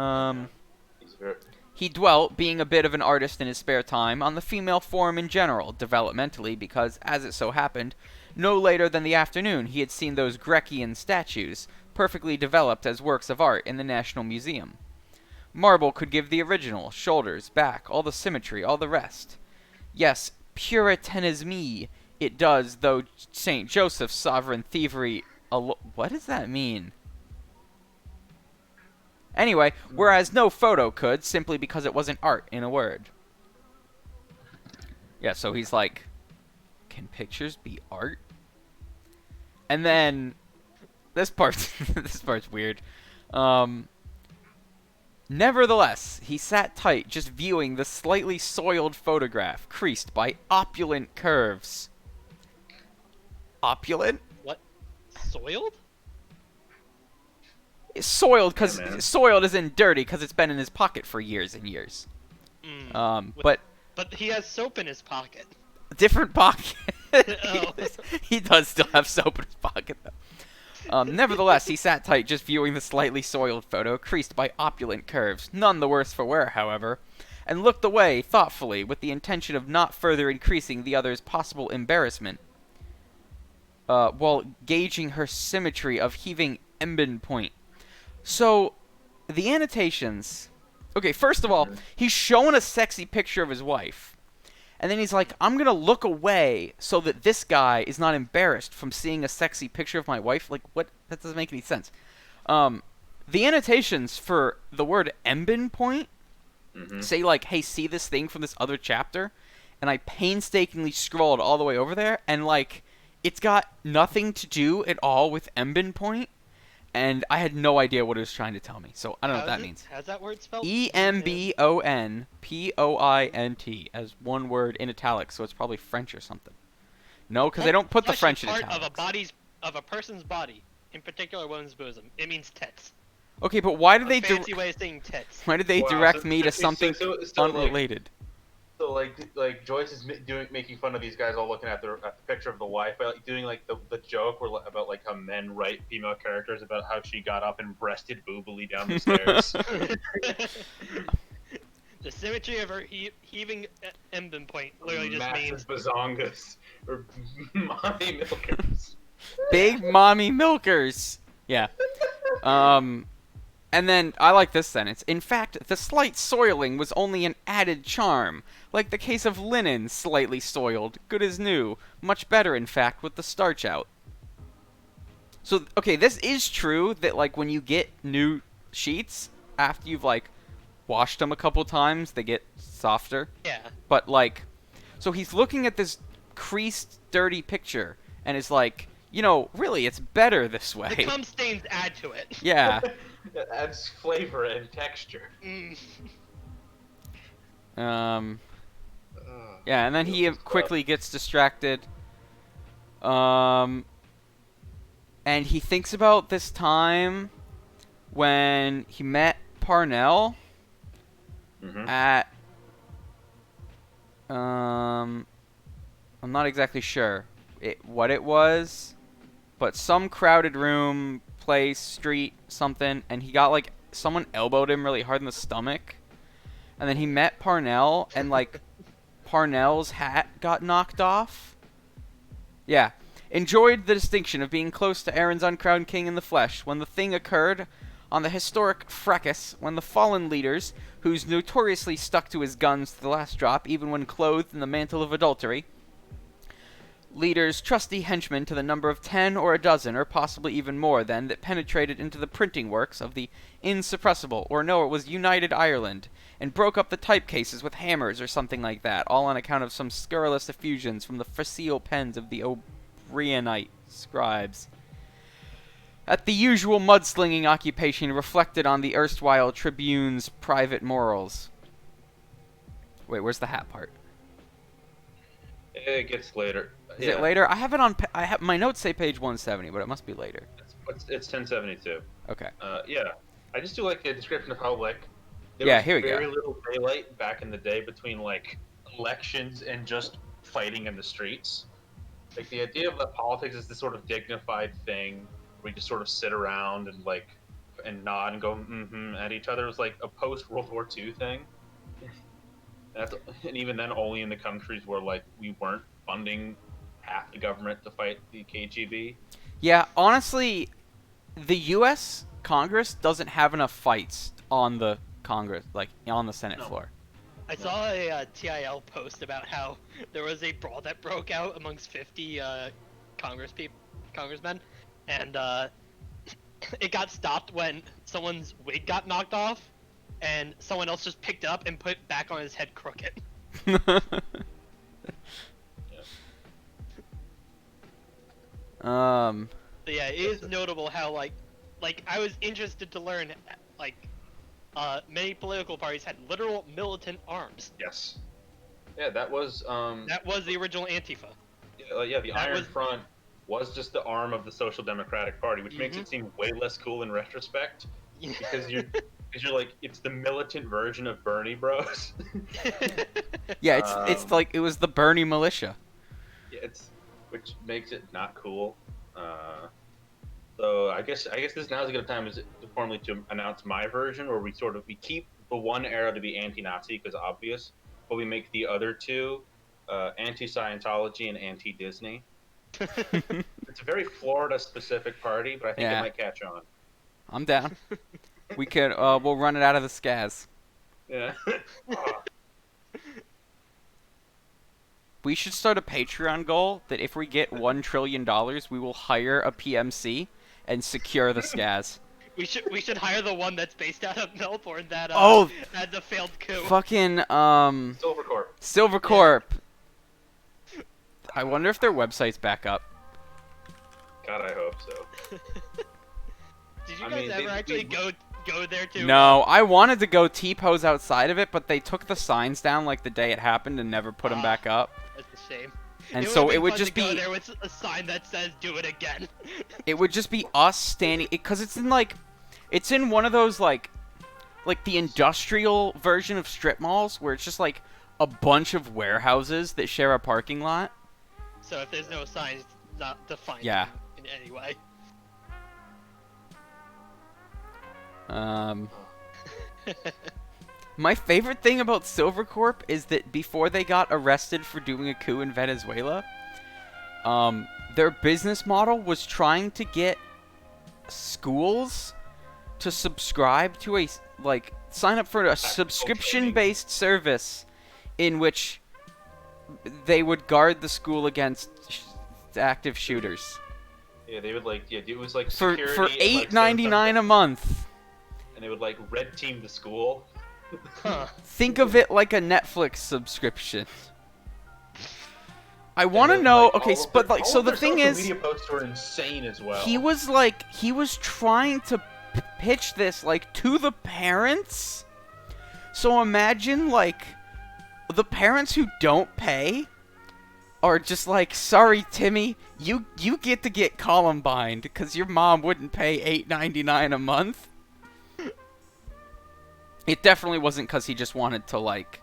very... He dwelt, being a bit of an artist in his spare time, on the female form in general, developmentally, because, as it so happened, no later than the afternoon he had seen those Grecian statues, perfectly developed as works of art in the National Museum. Marble could give the original, shoulders, back, all the symmetry, all the rest. Yes, puritanisme it does, though St. Joseph's sovereign thievery... What does that mean? Anyway, whereas no photo could, simply because it wasn't art, in a word. Yeah, so he's like, can pictures be art? And then, this part's weird. Nevertheless, he sat tight, just viewing the slightly soiled photograph, creased by opulent curves. Opulent? What? Soiled? It's soiled, because Yeah, man. soiled is in dirty, because it's been in his pocket for years and years. But But he has soap in his pocket. different pocket. Oh. He does still have soap in his pocket, though. Nevertheless, he sat tight, just viewing the slightly soiled photo, creased by opulent curves, none the worse for wear, however, and looked away thoughtfully, with the intention of not further increasing the other's possible embarrassment, while gauging her symmetry of heaving embonpoint. So, the annotations... Okay, first of all, he's showing a sexy picture of his wife. And then he's like, I'm going to look away so that this guy is not embarrassed from seeing a sexy picture of my wife. Like, what? That doesn't make any sense. The annotations for the word embonpoint say, like, hey, see this thing from this other chapter? And I painstakingly scrolled all the way over there, and, like, it's got nothing to do at all with embonpoint. And I had no idea what it was trying to tell me. So I don't know what that means. How's that word spelled? Embonpoint, as one word in italics, so it's probably French or something. No, because they don't put the French in part italics. of a person's body, in particular one's bosom. It means tits. Okay, but why did they Fancy way of saying tits. why did they Wow, direct so- me to so- something so, like, unrelated? So like Joyce is making fun of these guys all looking at the picture of the wife, by like, doing like the joke where, about like how men write female characters about how she got up and breasted boobily down the stairs. The symmetry of her heaving embonpoint literally just Massive means bazongas or mommy milkers. Big mommy milkers. Yeah. And then, I like this sentence. In fact, the slight soiling was only an added charm. Like the case of linen, slightly soiled, good as new. Much better, in fact, with the starch out. So, okay, this is true that, like, when you get new sheets, after you've, like, washed them a couple times, they get softer. yeah. But, like, so he's looking at this creased, dirty picture, and is like, you know, really, it's better this way. The cum stains add to it. Yeah. It adds flavor and texture. Mm. Yeah, and then he quickly gets distracted. And he thinks about this time when he met Parnell at I'm not exactly sure what it was, but some crowded room, place, street, something, and he got, like, someone elbowed him really hard in the stomach, and then he met Parnell, and, like, Parnell's hat got knocked off. Yeah. Enjoyed the distinction of being close to Aaron's uncrowned king in the flesh when the thing occurred on the historic fracas when the fallen leaders, who's notoriously stuck to his guns to the last drop even when clothed in the mantle of adultery, leaders, trusty henchmen to the number of 10 or a dozen, or possibly even more than, that penetrated into the printing works of the insuppressible, or no, it was United Ireland, and broke up the typecases with hammers or something like that, all on account of some scurrilous effusions from the facile pens of the Rheonite scribes. At the usual mudslinging occupation reflected on the erstwhile tribune's private morals. Wait, where's the hat part? It gets later. Is it later? I have it on. I have my notes say page 170, but it must be later. It's 1072. Okay. Yeah. I just do like a description of how like there Yeah, was here we go. very little daylight back in the day between like elections and just fighting in the streets. Like the idea of that politics is this sort of dignified thing where we just sort of sit around and like and nod and go mm-hmm at each other was like a post World War II thing. And even then only in the countries where like we weren't funding half the government to fight the KGB. Yeah, honestly, the U.S. Congress doesn't have enough fights on the Congress, like on the Senate floor. I saw a TIL post about how there was a brawl that broke out amongst 50 congressmen, and it got stopped when someone's wig got knocked off, and someone else just picked it up and put it back on his head crooked. So yeah, it is notable how like I was interested to learn like many political parties had literal militant arms. Yes. Yeah, that was the original Antifa. Yeah, the Iron Front was just the arm of the Social Democratic Party, which makes it seem way less cool in retrospect. Because you're like it's the militant version of Bernie Bros. Yeah, it's like it was the Bernie militia. Yeah, which makes it not cool. So I guess this now is a good time is formally to announce my version, where we keep the one era to be anti-Nazi because obvious, but we make the other two anti-Scientology and anti-Disney. It's a very Florida-specific party, but I think it might catch on. I'm down. We could we'll run it out of the scaz. Yeah. We should start a Patreon goal that if we get $1 trillion, we will hire a PMC and secure the scaz. We should hire the one that's based out of Melbourne that had the failed coup. Fucking Silvercorp. Silvercorp. Yeah. I wonder if their website's back up. God, I hope so. Did you guys ever actually go there too? No, I wanted to go T-pose outside of it, but they took the signs down like the day it happened and never put them back up. That's a shame. And so it would just be be there with a sign that says "Do it again." It would just be us standing because it's in one of those like the industrial version of strip malls where it's just like a bunch of warehouses that share a parking lot. So if there's no signs, it's not defined in any way. My favorite thing about Silvercorp is that before they got arrested for doing a coup in Venezuela, their business model was trying to get schools to subscribe to sign up for a subscription-based service in which they would guard the school against active shooters. Yeah, they would it was like for security $8.99 a month. And they would like red team the school. Huh. Think of it like a Netflix subscription. I want to know. Okay, but like, so the thing is, media posts were insane as well. he was trying to pitch this like to the parents. So imagine like the parents who don't pay are just like, sorry, Timmy, you get to get Columbine because your mom wouldn't pay $8.99 a month. It definitely wasn't because he just wanted to, like,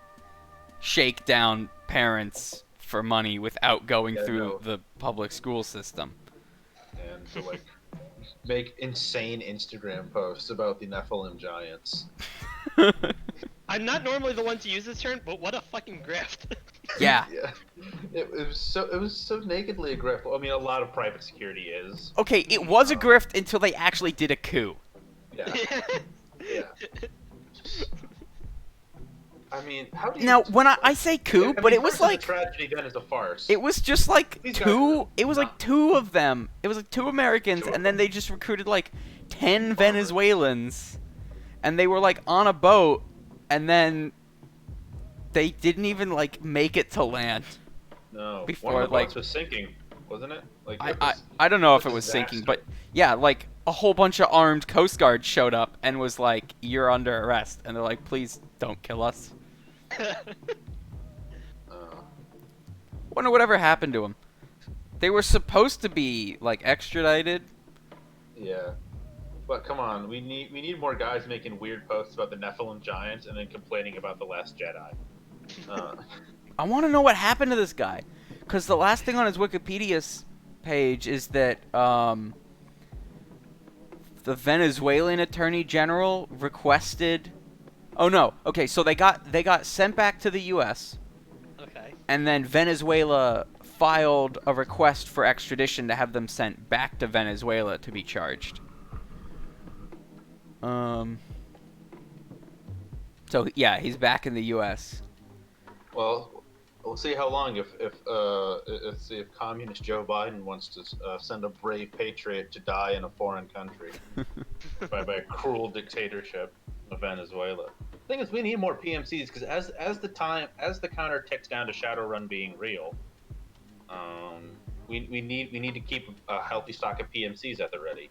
shake down parents for money without going through the public school system. And to, like, make insane Instagram posts about the Nephilim giants. I'm not normally the one to use this term, but what a fucking grift. Yeah. Yeah. It was so nakedly a grift. I mean, a lot of private security is. Okay, it was a grift until they actually did a coup. Yeah. Yeah. I mean, how do you... Now, when I say coup, but it was like... The tragedy then is a farce. It was just like two of them. It was like two Americans, and then they just recruited like 10 Venezuelans. And they were like on a boat, and then they didn't even like make it to land. No. Before, one of the like... boats was sinking. wasn't it? Like I don't know if a it was sinking, disaster. but yeah, like a whole bunch of armed Coast Guards showed up and was like, "You're under arrest," and they're like, "Please don't kill us." Wonder whatever happened to them. They were supposed to be like extradited. Yeah. But come on, we need more guys making weird posts about the Nephilim giants and then complaining about the Last Jedi. I want to know what happened to this guy, because the last thing on his Wikipedia page is that the Venezuelan Attorney General requested. Oh no. Okay, so they got sent back to the U.S. Okay. And then Venezuela filed a request for extradition to have them sent back to Venezuela to be charged. So yeah, he's back in the U.S. Well, we'll see how long if communist Joe Biden wants to send a brave patriot to die in a foreign country by a cruel dictatorship of Venezuela. The thing is, we need more PMCs because as the counter ticks down to Shadowrun being real, we need to keep a healthy stock of PMCs at the ready.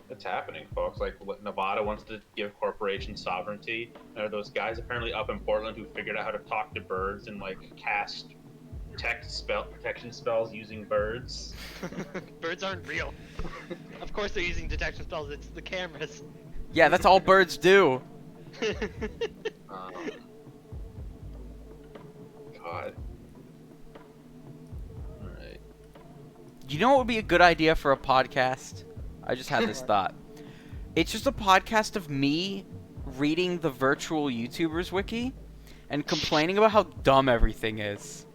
It's happening, folks. Like Nevada wants to give corporations sovereignty. There are those guys apparently up in Portland who figured out how to talk to birds and like cast protection spells using birds. Birds aren't real. Of course they're using detection spells. It's the cameras. Yeah, that's all birds do. God. Alright. You know what would be a good idea for a podcast? I just had this thought. It's just a podcast of me reading the virtual YouTubers wiki and complaining about how dumb everything is.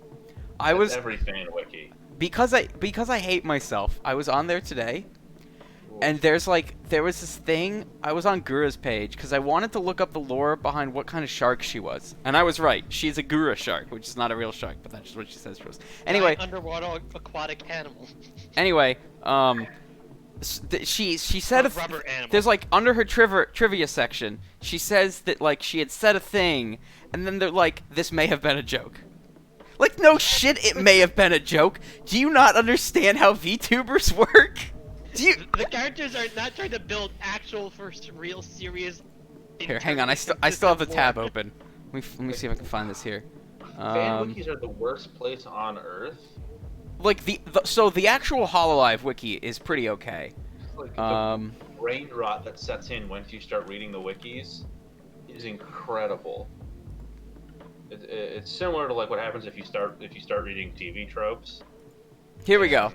That's every fan wiki. Because I hate myself. I was on there today, and there was this thing. I was on Gura's page because I wanted to look up the lore behind what kind of shark she was, and I was right. She's a Gura shark, which is not a real shark, but that's what she says she was. Anyway, underwater aquatic animal. Anyway, she said rubber animal. There's like under her trivia section, she says that like she had said a thing, and then they're like, this may have been a joke. Like, no shit, it may have been a joke. Do you not understand how VTubers work? The characters are not trying to build actual first real serious. Here, hang on. I still have the tab open. Let me see if I can find this here. Fan wikis are the worst place on Earth. Like the actual Hololive wiki is pretty okay. Like the brain rot that sets in once you start reading the wikis is incredible. It's similar to like what happens if you start reading TV tropes. Here we go.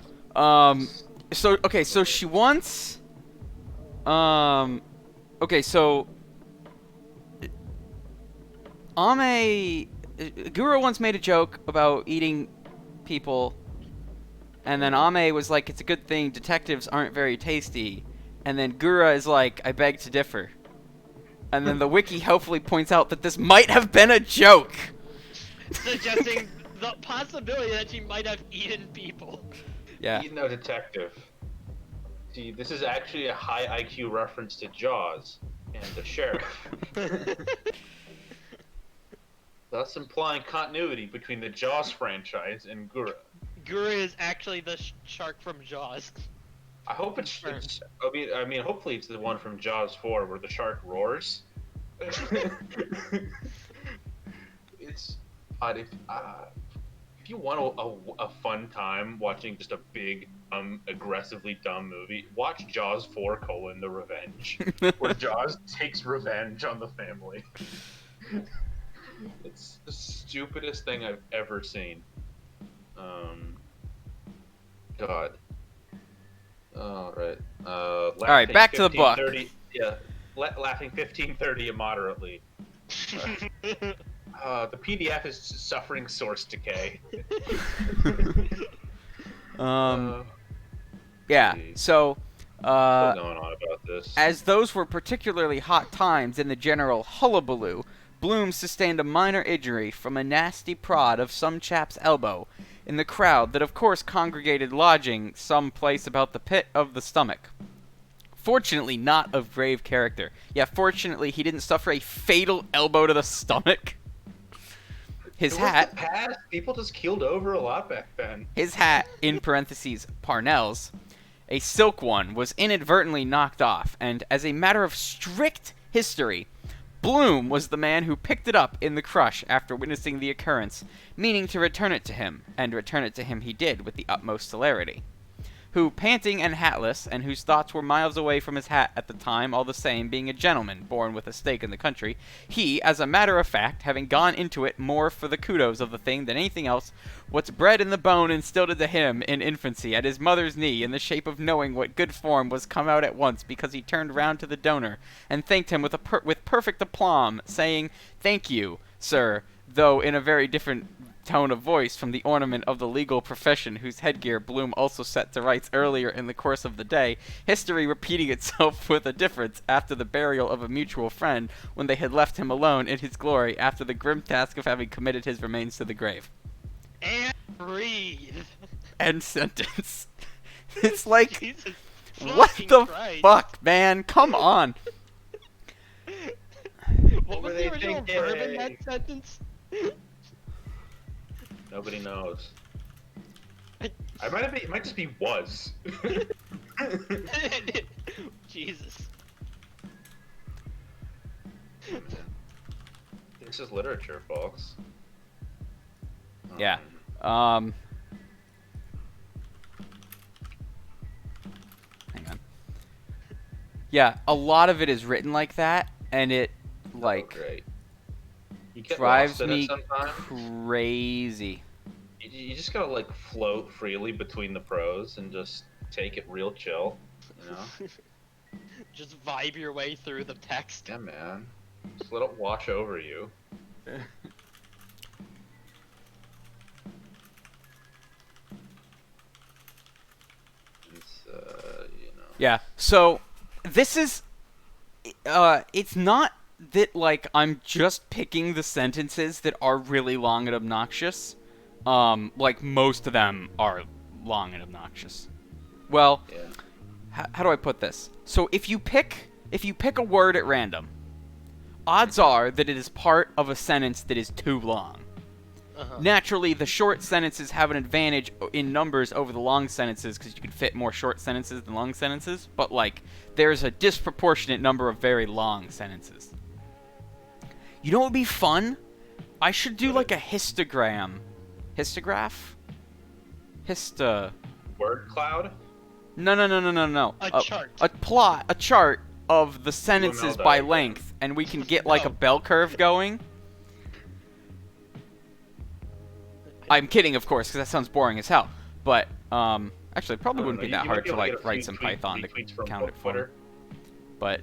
So she wants. Okay, so. Guru once made a joke about eating people, and then Ame was like, "It's a good thing detectives aren't very tasty," and then Gura is like, "I beg to differ." And then the wiki helpfully points out that this might have been a joke, suggesting the possibility that she might have eaten people. Yeah. Eaten a detective. See, this is actually a high IQ reference to Jaws and the sheriff. Thus implying continuity between the Jaws franchise and Gura. Gura is actually the shark from Jaws. I hope it's I mean, hopefully it's the one from Jaws 4 where the shark roars. It's odd if you want a fun time watching just a big, aggressively dumb movie, watch Jaws 4: The Revenge, where Jaws takes revenge on the family. It's the stupidest thing I've ever seen. God. All right. All right, back to the book. Yeah, laughing 1530 immoderately. The PDF is suffering source decay. Yeah. So. What's going on about this? As those were particularly hot times in the general hullabaloo, Bloom sustained a minor injury from a nasty prod of some chap's elbow in the crowd that of course congregated lodging some place about the pit of the stomach. Fortunately not of grave character. Yeah, fortunately he didn't suffer a fatal elbow to the stomach. His It was hat, the past. People just keeled over a lot back then. his hat, in parentheses, Parnell's, a silk one, was inadvertently knocked off, and as a matter of strict history, Bloom was the man who picked it up in the crush after witnessing the occurrence, meaning to return it to him, and return it to him he did with the utmost celerity. Who, panting and hatless, and whose thoughts were miles away from his hat at the time, all the same, being a gentleman born with a stake in the country, he, as a matter of fact, having gone into it more for the kudos of the thing than anything else, what's bred in the bone instilled into him in infancy at his mother's knee in the shape of knowing what good form was come out at once, because he turned round to the donor and thanked him with with perfect aplomb, saying, "Thank you, sir," though in a very different tone of voice from the ornament of the legal profession whose headgear Bloom also set to rights earlier in the course of the day, history repeating itself with a difference after the burial of a mutual friend when they had left him alone in his glory after the grim task of having committed his remains to the grave. And breathe. End sentence. It's like, Jesus what fucking the Christ. fuck, man? Come on. What was were the they original thinking? verb in that sentence? Nobody knows. It might just be was. Jesus. This is literature, folks. Yeah. Um, Hang on. Yeah, a lot of it is written like that, and it, like, great. You get drives lost in it me sometimes. crazy. You just gotta like float freely between the prose and just take it real chill, you know? Just vibe your way through the text. Yeah, man. Just let it wash over you. It's, you know. Yeah. So this is it's not that like I'm just picking the sentences that are really long and obnoxious. Like most of them are long and obnoxious. Well, Yeah. how do I put this? So if you pick a word at random, odds are that it is part of a sentence that is too long. Uh-huh. Naturally, the short sentences have an advantage in numbers over the long sentences because you can fit more short sentences than long sentences, but, like, there's a disproportionate number of very long sentences. You know what would be fun? I should do, like, a histogram. Histograph? Word cloud? No. A chart. A chart of the sentences by diagram. length, and we can get, like, a No. bell curve going. I'm kidding, of course, because that sounds boring as hell. But, actually, it probably wouldn't be that hard to, like, write some Python to count it for me. But,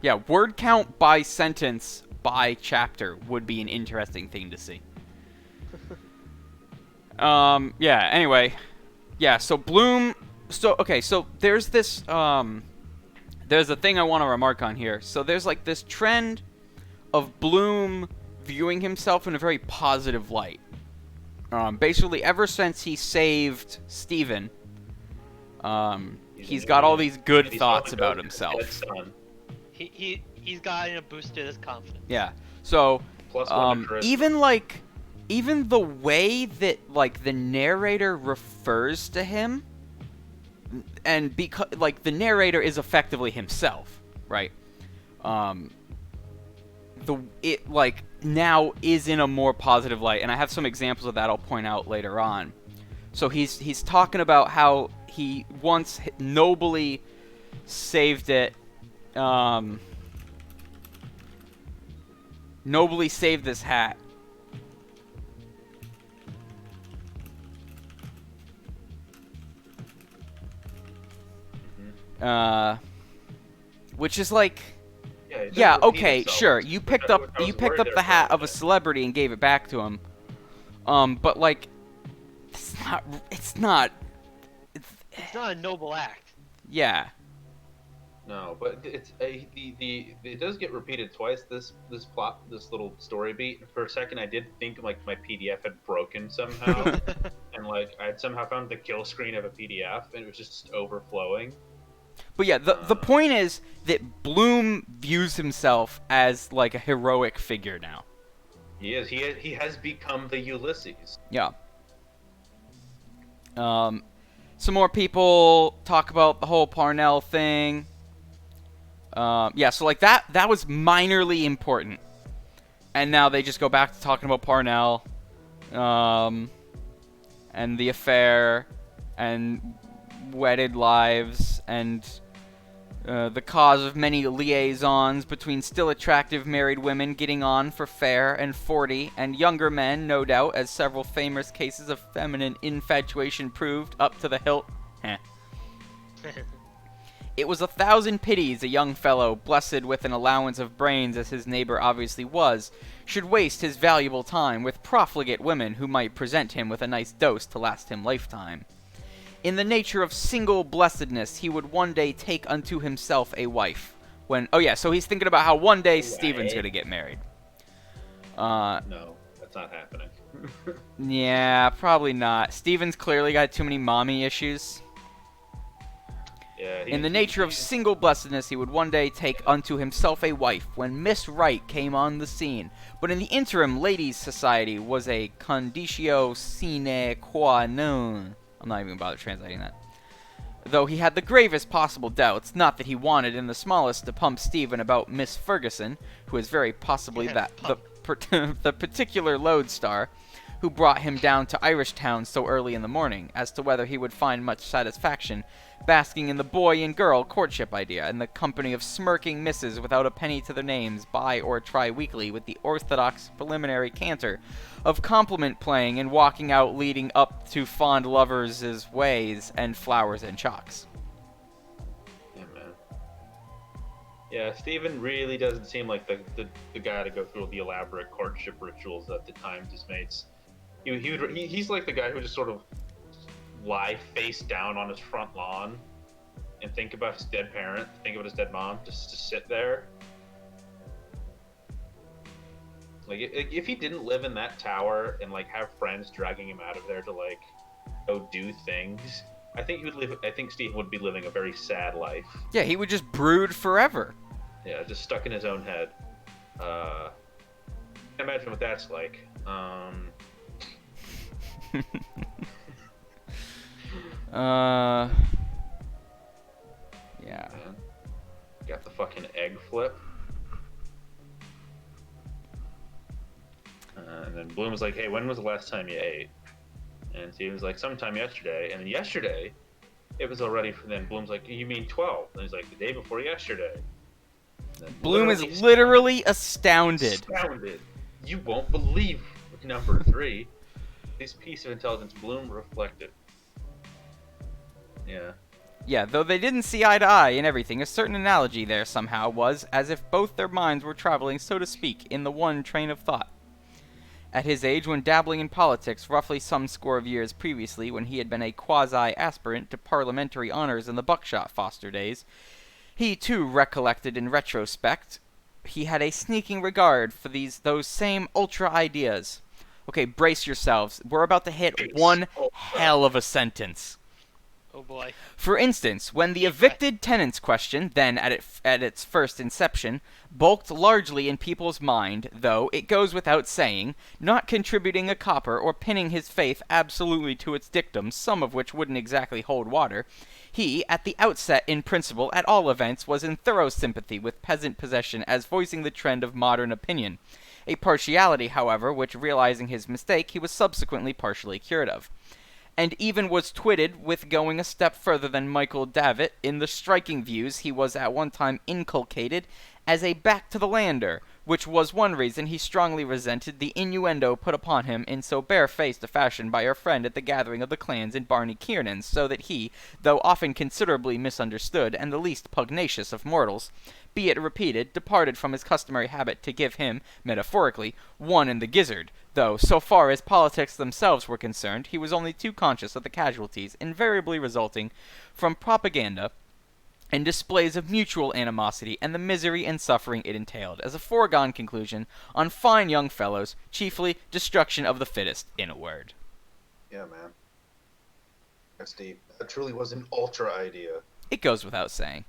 yeah, word count by sentence by chapter would be an interesting thing to see. Yeah, anyway. Yeah, so Bloom... okay, so there's this, there's a thing I want to remark on here. So there's, like, this trend of Bloom viewing himself in a very positive light. Basically, ever since he saved Steven, he's got all these good thoughts about himself. He's gotten a boost to his confidence. Yeah. So, Plus one to charisma. even the way that, like, the narrator refers to him, and because, like, the narrator is effectively himself, right? It, like, now is in a more positive light, and I have some examples of that I'll point out later on. So he's talking about how he once nobly saved it, nobly saved this hat. Which is like, yeah, okay, sure. You picked up the hat of a celebrity and gave it back to him. But like, it's not. It's not a noble act. Yeah. No, but it's it does get repeated twice. This little story beat. For a second, I did think like my PDF had broken somehow, and like I had somehow found the kill screen of a PDF, and it was just overflowing. But yeah, the point is that Bloom views himself as like a heroic figure now. He is. He has become the Ulysses. Yeah. Some more people talk about the whole Parnell thing. Yeah, so like that was minorly important, and now they just go back to talking about Parnell, and the affair, and wedded lives, and the cause of many liaisons between still attractive married women getting on for fair and 40, and younger men, no doubt, as several famous cases of feminine infatuation proved, up to the hilt. Heh. It was 1,000 pities a young fellow, blessed with an allowance of brains as his neighbor obviously was, should waste his valuable time with profligate women who might present him with a nice dose to last him lifetime. In the nature of single blessedness, he would one day take unto himself a wife. So he's thinking about how one day Steven's gonna get married. No, that's not happening. Yeah, probably not. Steven's clearly got too many mommy issues. Yeah. In the nature of single blessedness, he would one day take unto himself a wife, when Miss Wright came on the scene. But in the interim, ladies' society was a conditio sine qua non. I'm not even going to bother translating that. Though he had the gravest possible doubts, not that he wanted in the smallest to pump Stephen about Miss Ferguson, who is very possibly the particular lodestar who brought him down to Irishtown so early in the morning, as to whether he would find much satisfaction basking in the boy and girl courtship idea, in the company of smirking misses without a penny to their names, buy or try weekly with the orthodox preliminary canter of compliment playing and walking out leading up to fond lovers' ways and flowers and chalks. Yeah, man. Yeah, Stephen really doesn't seem like the guy to go through the elaborate courtship rituals that the Times his mates. He's like the guy who just sort of lie face down on his front lawn and think about his dead parent, think about his dead mom, just to sit there. Like, if he didn't live in that tower and like have friends dragging him out of there to like go do things, I think Steve would be living a very sad life. Yeah, he would just brood forever. Yeah, just stuck in his own head. Imagine what that's like. Yeah. Man. Got the fucking egg flip. And then Bloom was like, hey, when was the last time you ate? And Steven was like, sometime yesterday. And then yesterday, it was already, then Bloom's like, you mean 12? And he's like, the day before yesterday. Bloom is literally astounded. Astounded. You won't believe number 3. This piece of intelligence Bloom reflected. Yeah. Yeah, though they didn't see eye to eye in everything, a certain analogy there somehow was as if both their minds were traveling, so to speak, in the one train of thought. At his age, when dabbling in politics, roughly some score of years previously, when he had been a quasi-aspirant to parliamentary honors in the Buckshot Foster days, he too recollected in retrospect he had a sneaking regard for those same ultra ideas. Okay, brace yourselves. We're about to hit one hell of a sentence. Oh boy. For instance, when the evicted tenants question, then at its first inception, bulked largely in people's mind, though, it goes without saying, not contributing a copper or pinning his faith absolutely to its dictums, some of which wouldn't exactly hold water, he, at the outset in principle, at all events, was in thorough sympathy with peasant possession as voicing the trend of modern opinion. A partiality, however, which, realizing his mistake, he was subsequently partially cured of. And even was twitted with going a step further than Michael Davitt in the striking views he was at one time inculcated as a back-to-the-lander, which was one reason he strongly resented the innuendo put upon him in so barefaced a fashion by our friend at the gathering of the clans in Barney Kiernan's, so that he, though often considerably misunderstood and the least pugnacious of mortals, be it repeated, departed from his customary habit to give him, metaphorically, one in the gizzard, though, so far as politics themselves were concerned, he was only too conscious of the casualties invariably resulting from propaganda and displays of mutual animosity and the misery and suffering it entailed, as a foregone conclusion, on fine young fellows, chiefly destruction of the fittest, in a word. Yeah, man. That's deep. That truly was an ultra idea. It goes without saying.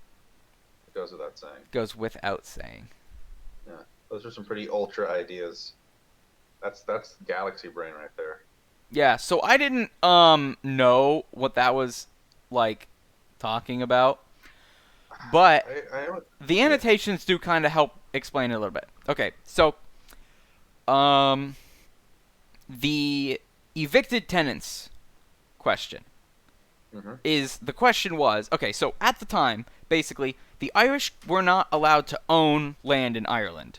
It goes without saying. Goes without saying. Yeah, those are some pretty ultra ideas. That's galaxy brain right there. Yeah, so I didn't know what that was like talking about, but I don't. the Yeah. annotations do kind of help explain it a little bit. Okay, so um the evicted tenants question Mm-hmm. is the question was, okay, so at the time, basically, the Irish were not allowed to own land in Ireland.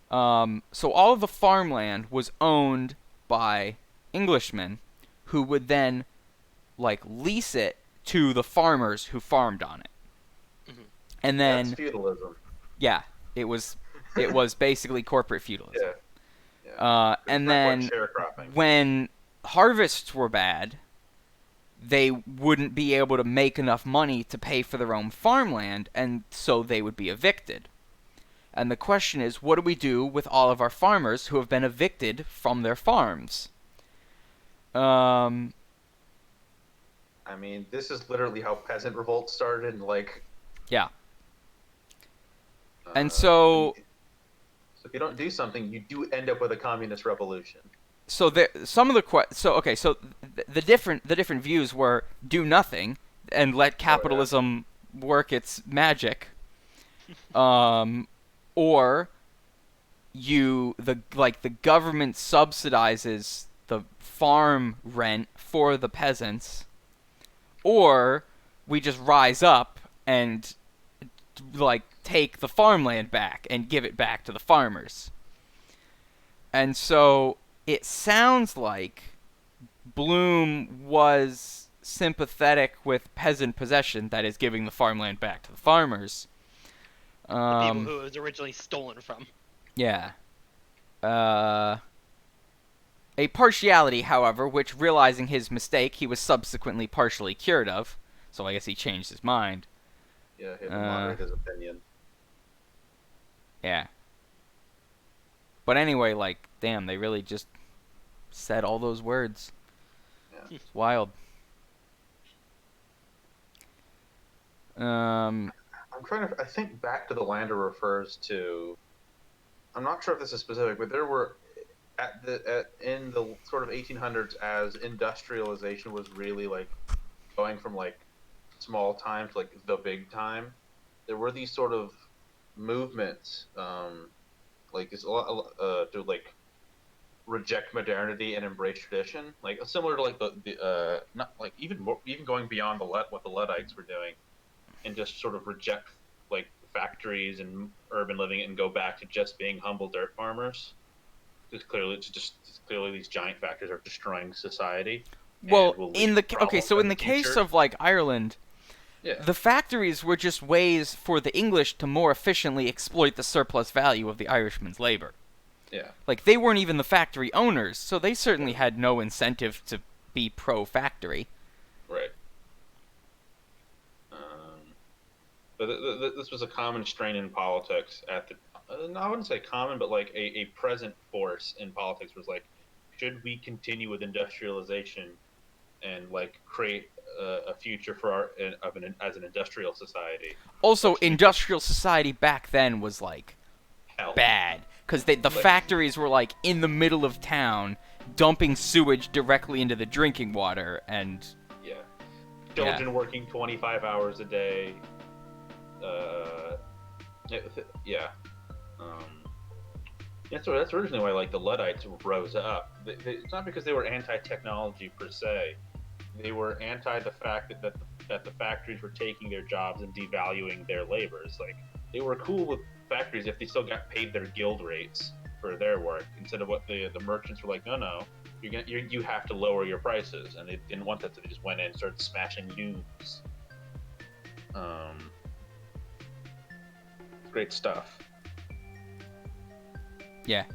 So all of the farmland was owned by Englishmen who would then like lease it to the farmers who farmed on it. Mhm. And That's then feudalism. yeah, it was basically corporate feudalism. Yeah. Yeah. It's And not quite then sharecropping. when harvests were bad, they wouldn't be able to make enough money to pay for their own farmland, and so they would be evicted. And the question is, what do we do with all of our farmers who have been evicted from their farms? Um, I mean, this is literally how peasant revolts started, and like. yeah. Uh, And so if you don't do something, you do end up with a communist revolution. so there some of the the different views were do nothing and let capitalism work its magic, or the government subsidizes the farm rent for the peasants, or we just rise up and like take the farmland back and give it back to the farmers. And so it sounds like Bloom was sympathetic with peasant possession, that is, giving the farmland back to the farmers. The people who it was originally stolen from. Yeah. A partiality, however, which, realizing his mistake, he was subsequently partially cured of. So I guess he changed his mind. Yeah, he had to moderate his opinion. Yeah. But anyway, like, damn, they really just said all those words. Yeah. It's wild. I'm trying to. I think back to the Lander refers to. I'm not sure if this is specific, but there were in the sort of 1800s, as industrialization was really like going from like small time to like the big time. There were these sort of movements, like it's a lot to like reject modernity and embrace tradition, like similar to like the not like even going beyond what the Luddites were doing, and just sort of reject like factories and urban living and go back to just being humble dirt farmers. Clearly these giant factories are destroying society. Well, in the case of like Ireland, yeah, the factories were just ways for the English to more efficiently exploit the surplus value of the Irishman's labor. yeah, Like, they weren't even the factory owners, so they certainly had no incentive to be pro-factory. right. But this was a common strain in politics at the. I wouldn't say common, but like a present force in politics was like, should we continue with industrialization and like create a future for as an industrial society? Also, industrial society back then was, like, Hell. bad. Because the factories were, like, in the middle of town, dumping sewage directly into the drinking water, and... Yeah. Children working 25 hours a day. Yeah. That's originally why like the Luddites rose up. It's not because they were anti-technology per se. They were anti the fact that the factories were taking their jobs and devaluing their labors. Like they were cool with factories if they still got paid their guild rates for their work, instead of what the merchants were like, no, you have to lower your prices, and they didn't want that, so they just went in and started smashing dudes. Great stuff. Yeah.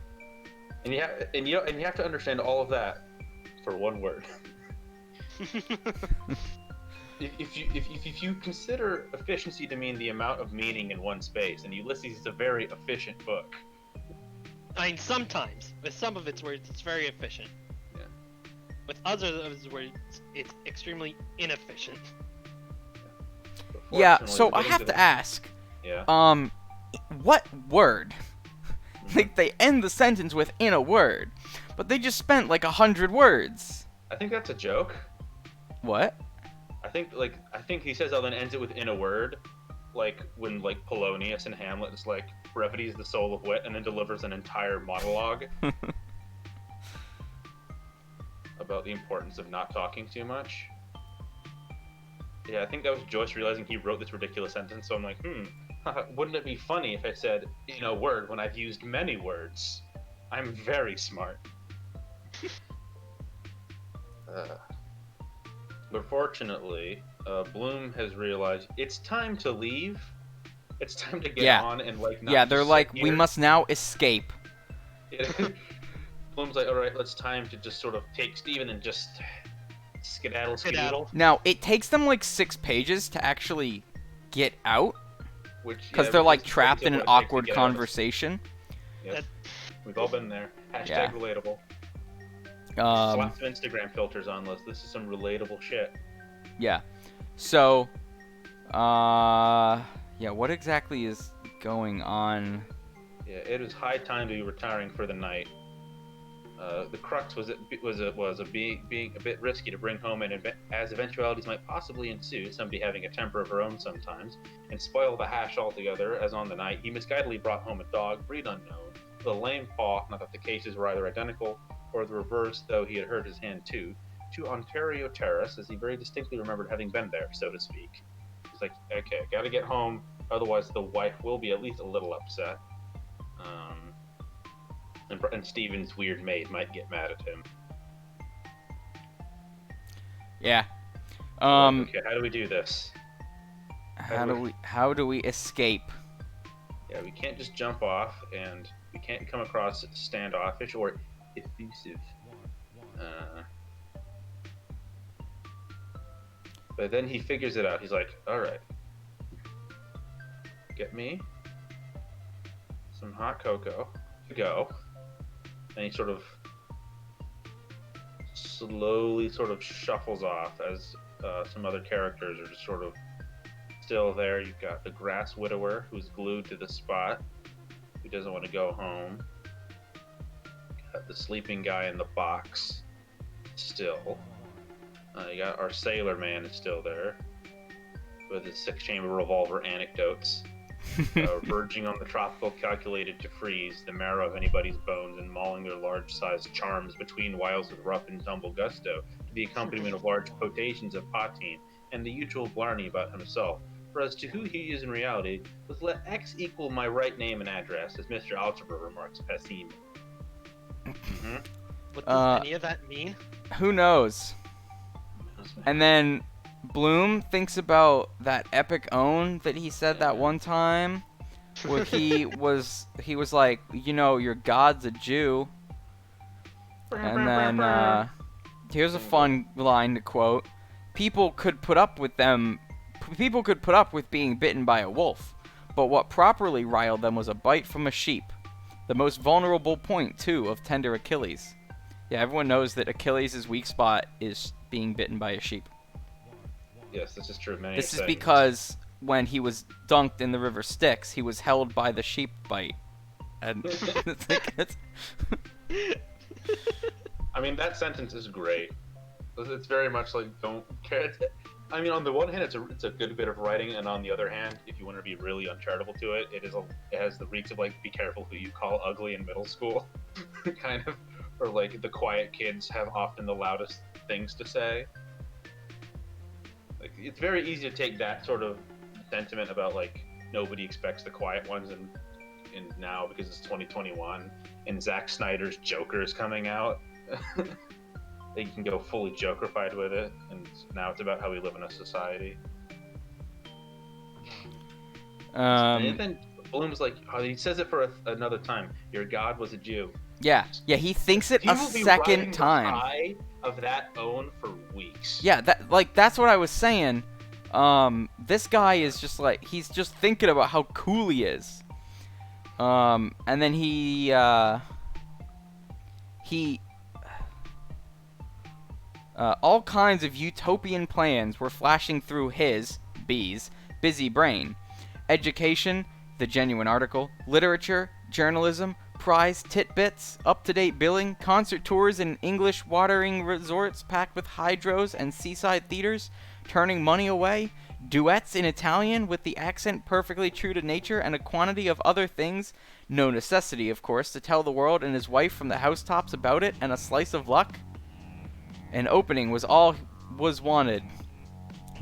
And you have to understand all of that for one word. If you consider efficiency to mean the amount of meaning in one space, and Ulysses is a very efficient book. I mean, sometimes. With some of its words, it's very efficient. Yeah. With others of its words, it's extremely inefficient. Yeah, so I have to ask. Yeah. What word Like, they end the sentence with "in a word," but they just spent like 100 words. I think that's a joke. What? I think he says, "Oh, then ends it with in a word," like when like Polonius in Hamlet is like, "Brevity is the soul of wit," and then delivers an entire monologue about the importance of not talking too much. Yeah, I think that was Joyce realizing he wrote this ridiculous sentence. So I'm like, wouldn't it be funny if I said in a word when I've used many words? I'm very smart. But fortunately, Bloom has realized it's time to leave. It's time to get on and like. Not They're just like, sit we here. must now escape. Bloom's like, all right, it's time to just sort of take Steven and just skedaddle. Now, it takes them like 6 pages to actually get out, because they're like trapped in an awkward conversation. Yes. We've all been there. Hashtag relatable. Slap some Instagram filters on this. This is some relatable shit. Yeah. So, what exactly is going on? Yeah, it is high time to be retiring for the night. The crux was being a bit risky to bring home, and as eventualities might possibly ensue, somebody having a temper of her own sometimes, and spoil the hash altogether. As on the night, he misguidedly brought home a dog, breed unknown, with a lame paw. Not that the cases were either identical or the reverse, though he had hurt his hand too. To Ontario Terrace, as he very distinctly remembered having been there, so to speak. He's like, okay, gotta get home, otherwise the wife will be at least a little upset. And Steven's weird maid might get mad at him. Yeah. Okay, how do we do this? How do we escape? Yeah, we can't just jump off, and we can't come across standoffish or effusive. But then he figures it out. He's like, all right, get me some hot cocoa to go. And he sort of slowly sort of shuffles off as some other characters are just sort of still there. You've got the grass widower who's glued to the spot, who doesn't want to go home. Got the sleeping guy in the box still. You got our sailor man is still there with his 6-chamber revolver anecdotes. Verging on the tropical calculated to freeze the marrow of anybody's bones and mauling their large-sized charms between whiles of rough and tumble gusto to the accompaniment of large quotations of Patine and the usual blarney about himself. For as to who he is in reality, was let X equal my right name and address, as Mr. Algebra remarks pessimely. What does any of that mean? Who knows? And then Bloom thinks about that epic own that he said that one time, where he was like, your god's a Jew. And then here's a fun line to quote: People could put up with being bitten by a wolf, but what properly riled them was a bite from a sheep. The most vulnerable point, too, of tender Achilles. Yeah, everyone knows that Achilles' weak spot is being bitten by a sheep. Yes, this is true. This is because when he was dunked in the river Styx, he was held by the sheep bite. And I mean, that sentence is great. It's very much like, don't care. I mean, on the one hand, it's a good bit of writing, and on the other hand, if you want to be really uncharitable to it, it has the reeks of like, be careful who you call ugly in middle school, kind of, or like the quiet kids have often the loudest things to say. Like, it's very easy to take that sort of sentiment about like nobody expects the quiet ones, and now because it's 2021 and Zack Snyder's Joker is coming out. They can go fully Jokerified with it, and now it's about how we live in a society. And then Bloom's like, he says it for another time. Your god was a Jew. Yeah, he thinks it a second time. The high of that own for weeks. Yeah, that's what I was saying. This guy is just like, he's just thinking about how cool he is. And then he all kinds of utopian plans were flashing through his, B's, busy brain. Education, the genuine article, literature, journalism, prize titbits, up-to-date billing, concert tours in English watering resorts packed with hydros and seaside theaters, turning money away, duets in Italian with the accent perfectly true to nature, and a quantity of other things. No necessity, of course, to tell the world and his wife from the housetops about it, and a slice of luck. An opening was all was wanted,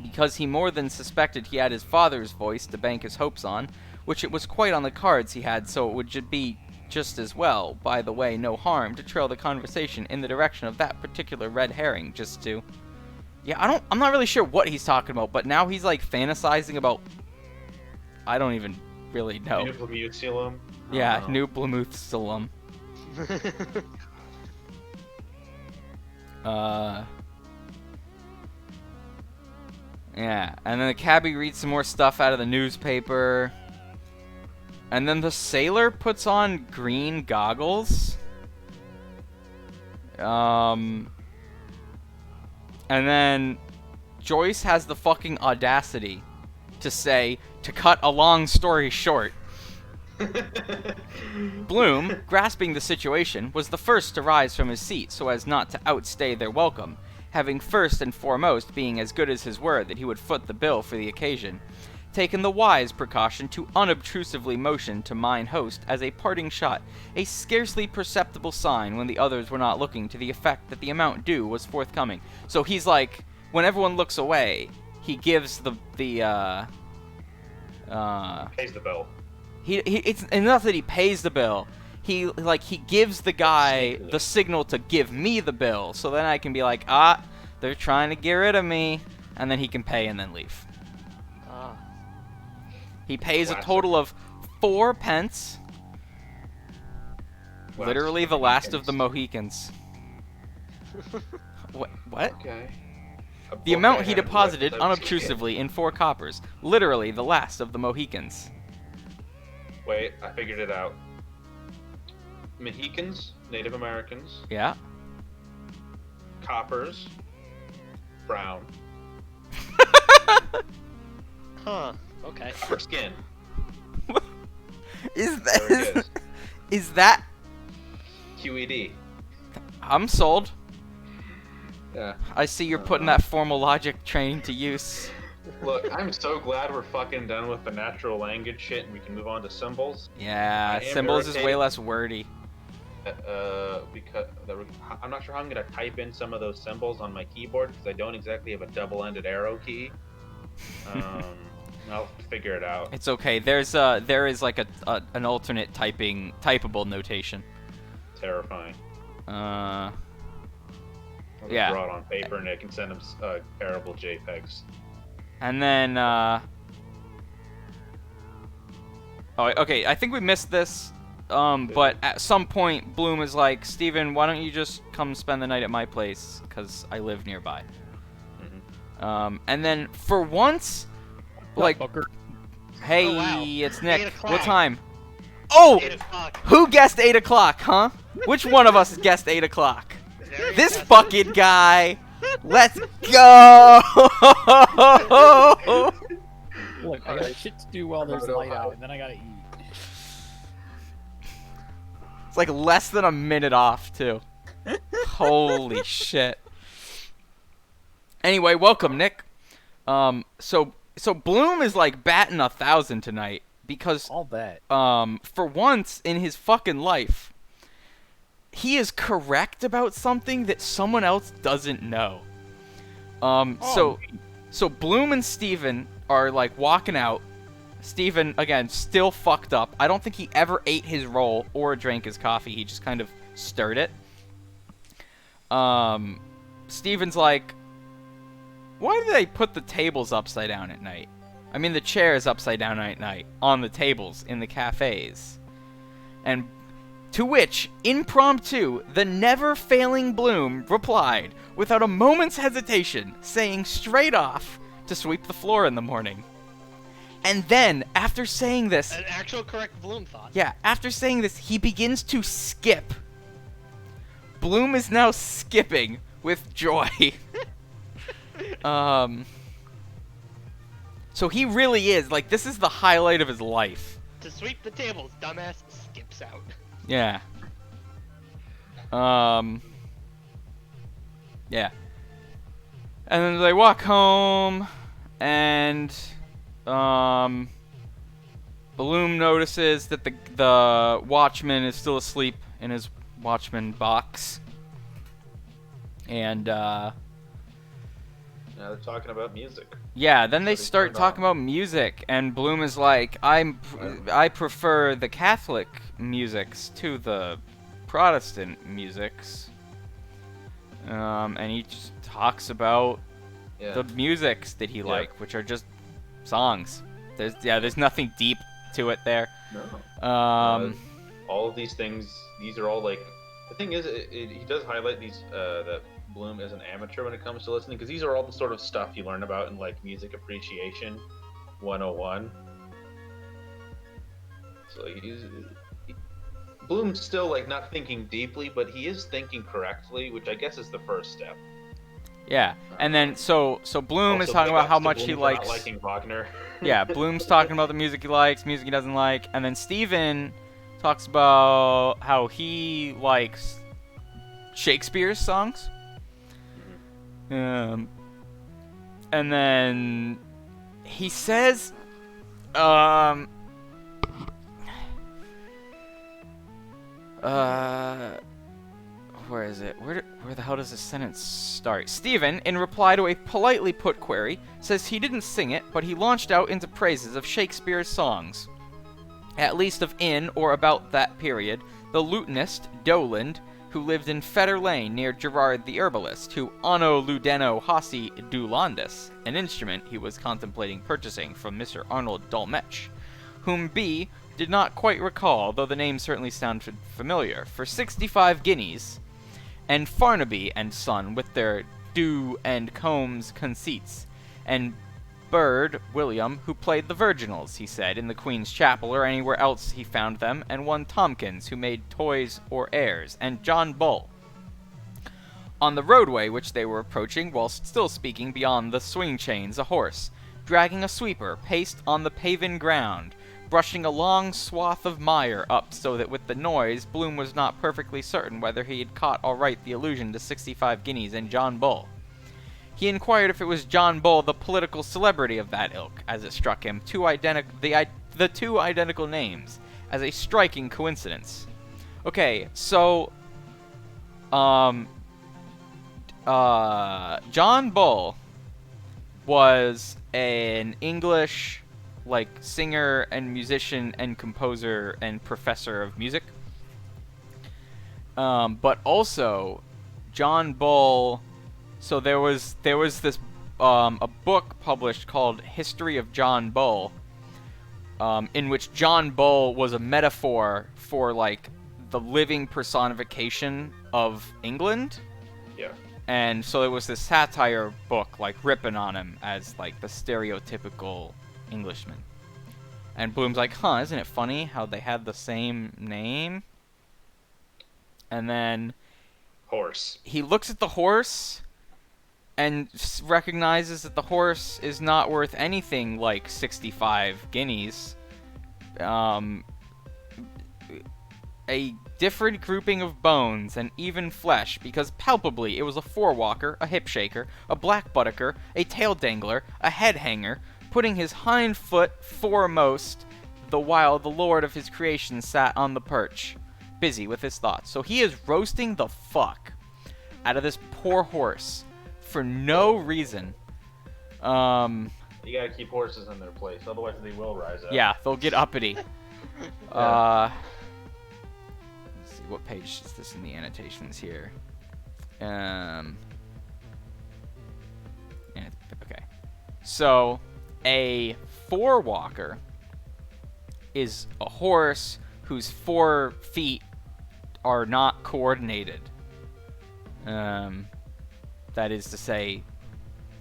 because he more than suspected he had his father's voice to bank his hopes on, which it was quite on the cards he had, so it would be just as well, by the way, no harm, to trail the conversation in the direction of that particular red herring, just to... Yeah, I'm not really sure what he's talking about, but now he's, like, fantasizing about... I don't even really know. New Blamutilum. Yeah, New Blamutilum. Yeah, and then the cabbie reads some more stuff out of the newspaper. And then the sailor puts on green goggles. And then Joyce has the fucking audacity to say, to cut a long story short. Bloom, grasping the situation, was the first to rise from his seat so as not to outstay their welcome, having first and foremost being as good as his word that he would foot the bill for the occasion, taken the wise precaution to unobtrusively motion to mine host as a parting shot, a scarcely perceptible sign when the others were not looking, to the effect that the amount due was forthcoming. So he's like, when everyone looks away, he gives Pays the bill. It's enough that he pays the bill. He gives the guy the signal to give me the bill, so then I can be like, they're trying to get rid of me, and then he can pay and then leave. He pays a total of 4 pence. Literally the last of the Mohicans. What? Okay. The amount he deposited unobtrusively in 4 coppers. Literally the last of the Mohicans. Wait, I figured it out. Mohicans, Native Americans, Yeah. coppers, brown, Huh. Okay. copper skin. Is There it that is. is that? QED. I'm sold. Yeah. I see you're putting that formal logic training to use. Look, I'm so glad we're fucking done with the natural language shit and we can move on to symbols. Yeah, I am symbols is way irritated. less wordy. Because I'm not sure how I'm gonna type in some of those symbols on my keyboard because I don't exactly have a double-ended arrow key. I'll figure it out. It's okay. There is like an alternate typable notation. Terrifying. Uh, I'll just yeah. draw it on paper and I can send them terrible JPEGs. And then oh, okay. I think we missed this. But at some point, Bloom is like, Steven, why don't you just come spend the night at my place? Because I live nearby. Mm-hmm. And then, for once, like, hey, Oh, wow. it's Nick. 8 o'clock. What time? Oh! 8 o'clock. Who guessed 8 o'clock, huh? Which one of us guessed 8 o'clock? Very This impressive. fucking guy! Let's go! Look, I got shit to do while there's light out, and then I gotta eat. It's like less than a minute off, too. Holy shit. Anyway, welcome, Nick. So Bloom is like batting 1,000 tonight because, All that. for once in his fucking life, he is correct about something that someone else doesn't know. So Bloom and Steven are like walking out. Steven, again, still fucked up. I don't think he ever ate his roll or drank his coffee. He just kind of stirred it. Steven's like, why do they put the tables upside down at night? I mean, the chairs upside down at night on the tables in the cafes. And to which, impromptu, the never-failing Bloom replied, without a moment's hesitation, saying straight off to sweep the floor in the morning. And then, after saying this, An actual correct Bloom thought. yeah, after saying this, he begins to skip. Bloom is now skipping with joy. So he really is, like, this is the highlight of his life. To sweep the tables, dumbass skips out. Yeah. Yeah. And then they walk home, and Bloom notices that the watchman is still asleep in his watchman box. And Now they're talking about music. yeah, then they So they start turned talking on. about music, and Bloom is like, I prefer the Catholic musics to the Protestant musics. And he just talks about Yeah. the musics that he liked, which are just songs. There's nothing deep to it there. No. All of these things, these are all like. The thing is, he does highlight these that Bloom is an amateur when it comes to listening, because these are all the sort of stuff you learn about in like music appreciation 101. So Bloom's still like not thinking deeply, but he is thinking correctly, which I guess is the first step. Yeah, and then so Bloom is Also, talking big about how ups to much Bloom he for likes. Not liking Wagner. Yeah, Bloom's talking about the music he likes, music he doesn't like, and then Steven talks about how he likes Shakespeare's songs. And then he says, where is it? Where the hell does this sentence start? Steven, in reply to a politely put query, says he didn't sing it, but he launched out into praises of Shakespeare's songs. At least of in or about that period, the lutenist, Doland, who lived in Fetter Lane near Gerard the Herbalist, who anno ludeno hossi Dulandus, an instrument he was contemplating purchasing from Mr. Arnold Dolmetsch, whom B did not quite recall, though the name certainly sounded familiar, for 65 guineas, and Farnaby and Son with their Dew and Combs conceits, and Bird, William, who played the virginals, he said, in the Queen's Chapel or anywhere else he found them, and one Tompkins, who made toys or airs, and John Bull. On the roadway which they were approaching, whilst still speaking beyond the swing chains, a horse, dragging a sweeper, paced on the paven ground, brushing a long swath of mire up so that with the noise, Bloom was not perfectly certain whether he had caught aright the allusion to 65 guineas and John Bull. He inquired if it was John Bull, the political celebrity of that ilk, as it struck him, the two identical names, as a striking coincidence. Okay, so, John Bull was an English, like, singer and musician and composer and professor of music. But also, John Bull... So there was this a book published called History of John Bull, in which John Bull was a metaphor for like the living personification of England. Yeah. And so it was this satire book like ripping on him as like the stereotypical Englishman. And Bloom's like, huh, isn't it funny how they had the same name? And then Horse. he looks at the horse and recognizes that the horse is not worth anything like 65 guineas. A different grouping of bones and even flesh, because palpably it was a forewalker, a hip shaker, a black buttocker, a tail dangler, a head hanger, putting his hind foot foremost, the while the lord of his creation sat on the perch, busy with his thoughts. So he is roasting the fuck out of this poor horse for no reason. You gotta keep horses in their place, otherwise they will rise up. Yeah, they'll get uppity. Let's see, what page is this in the annotations here? Okay. So, a forewalker is a horse whose 4 feet are not coordinated. That is to say,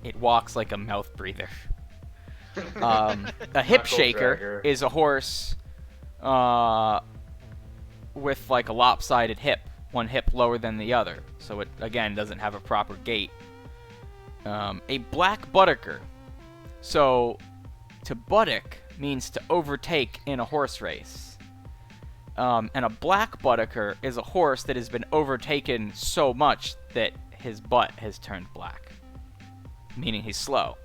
it walks like a mouth breather. A hip shaker is a horse with like a lopsided hip, one hip lower than the other, so it again doesn't have a proper gait. A black buttocker. So to buttock means to overtake in a horse race. And a black Bodeker is a horse that has been overtaken so much that his butt has turned black, meaning he's slow.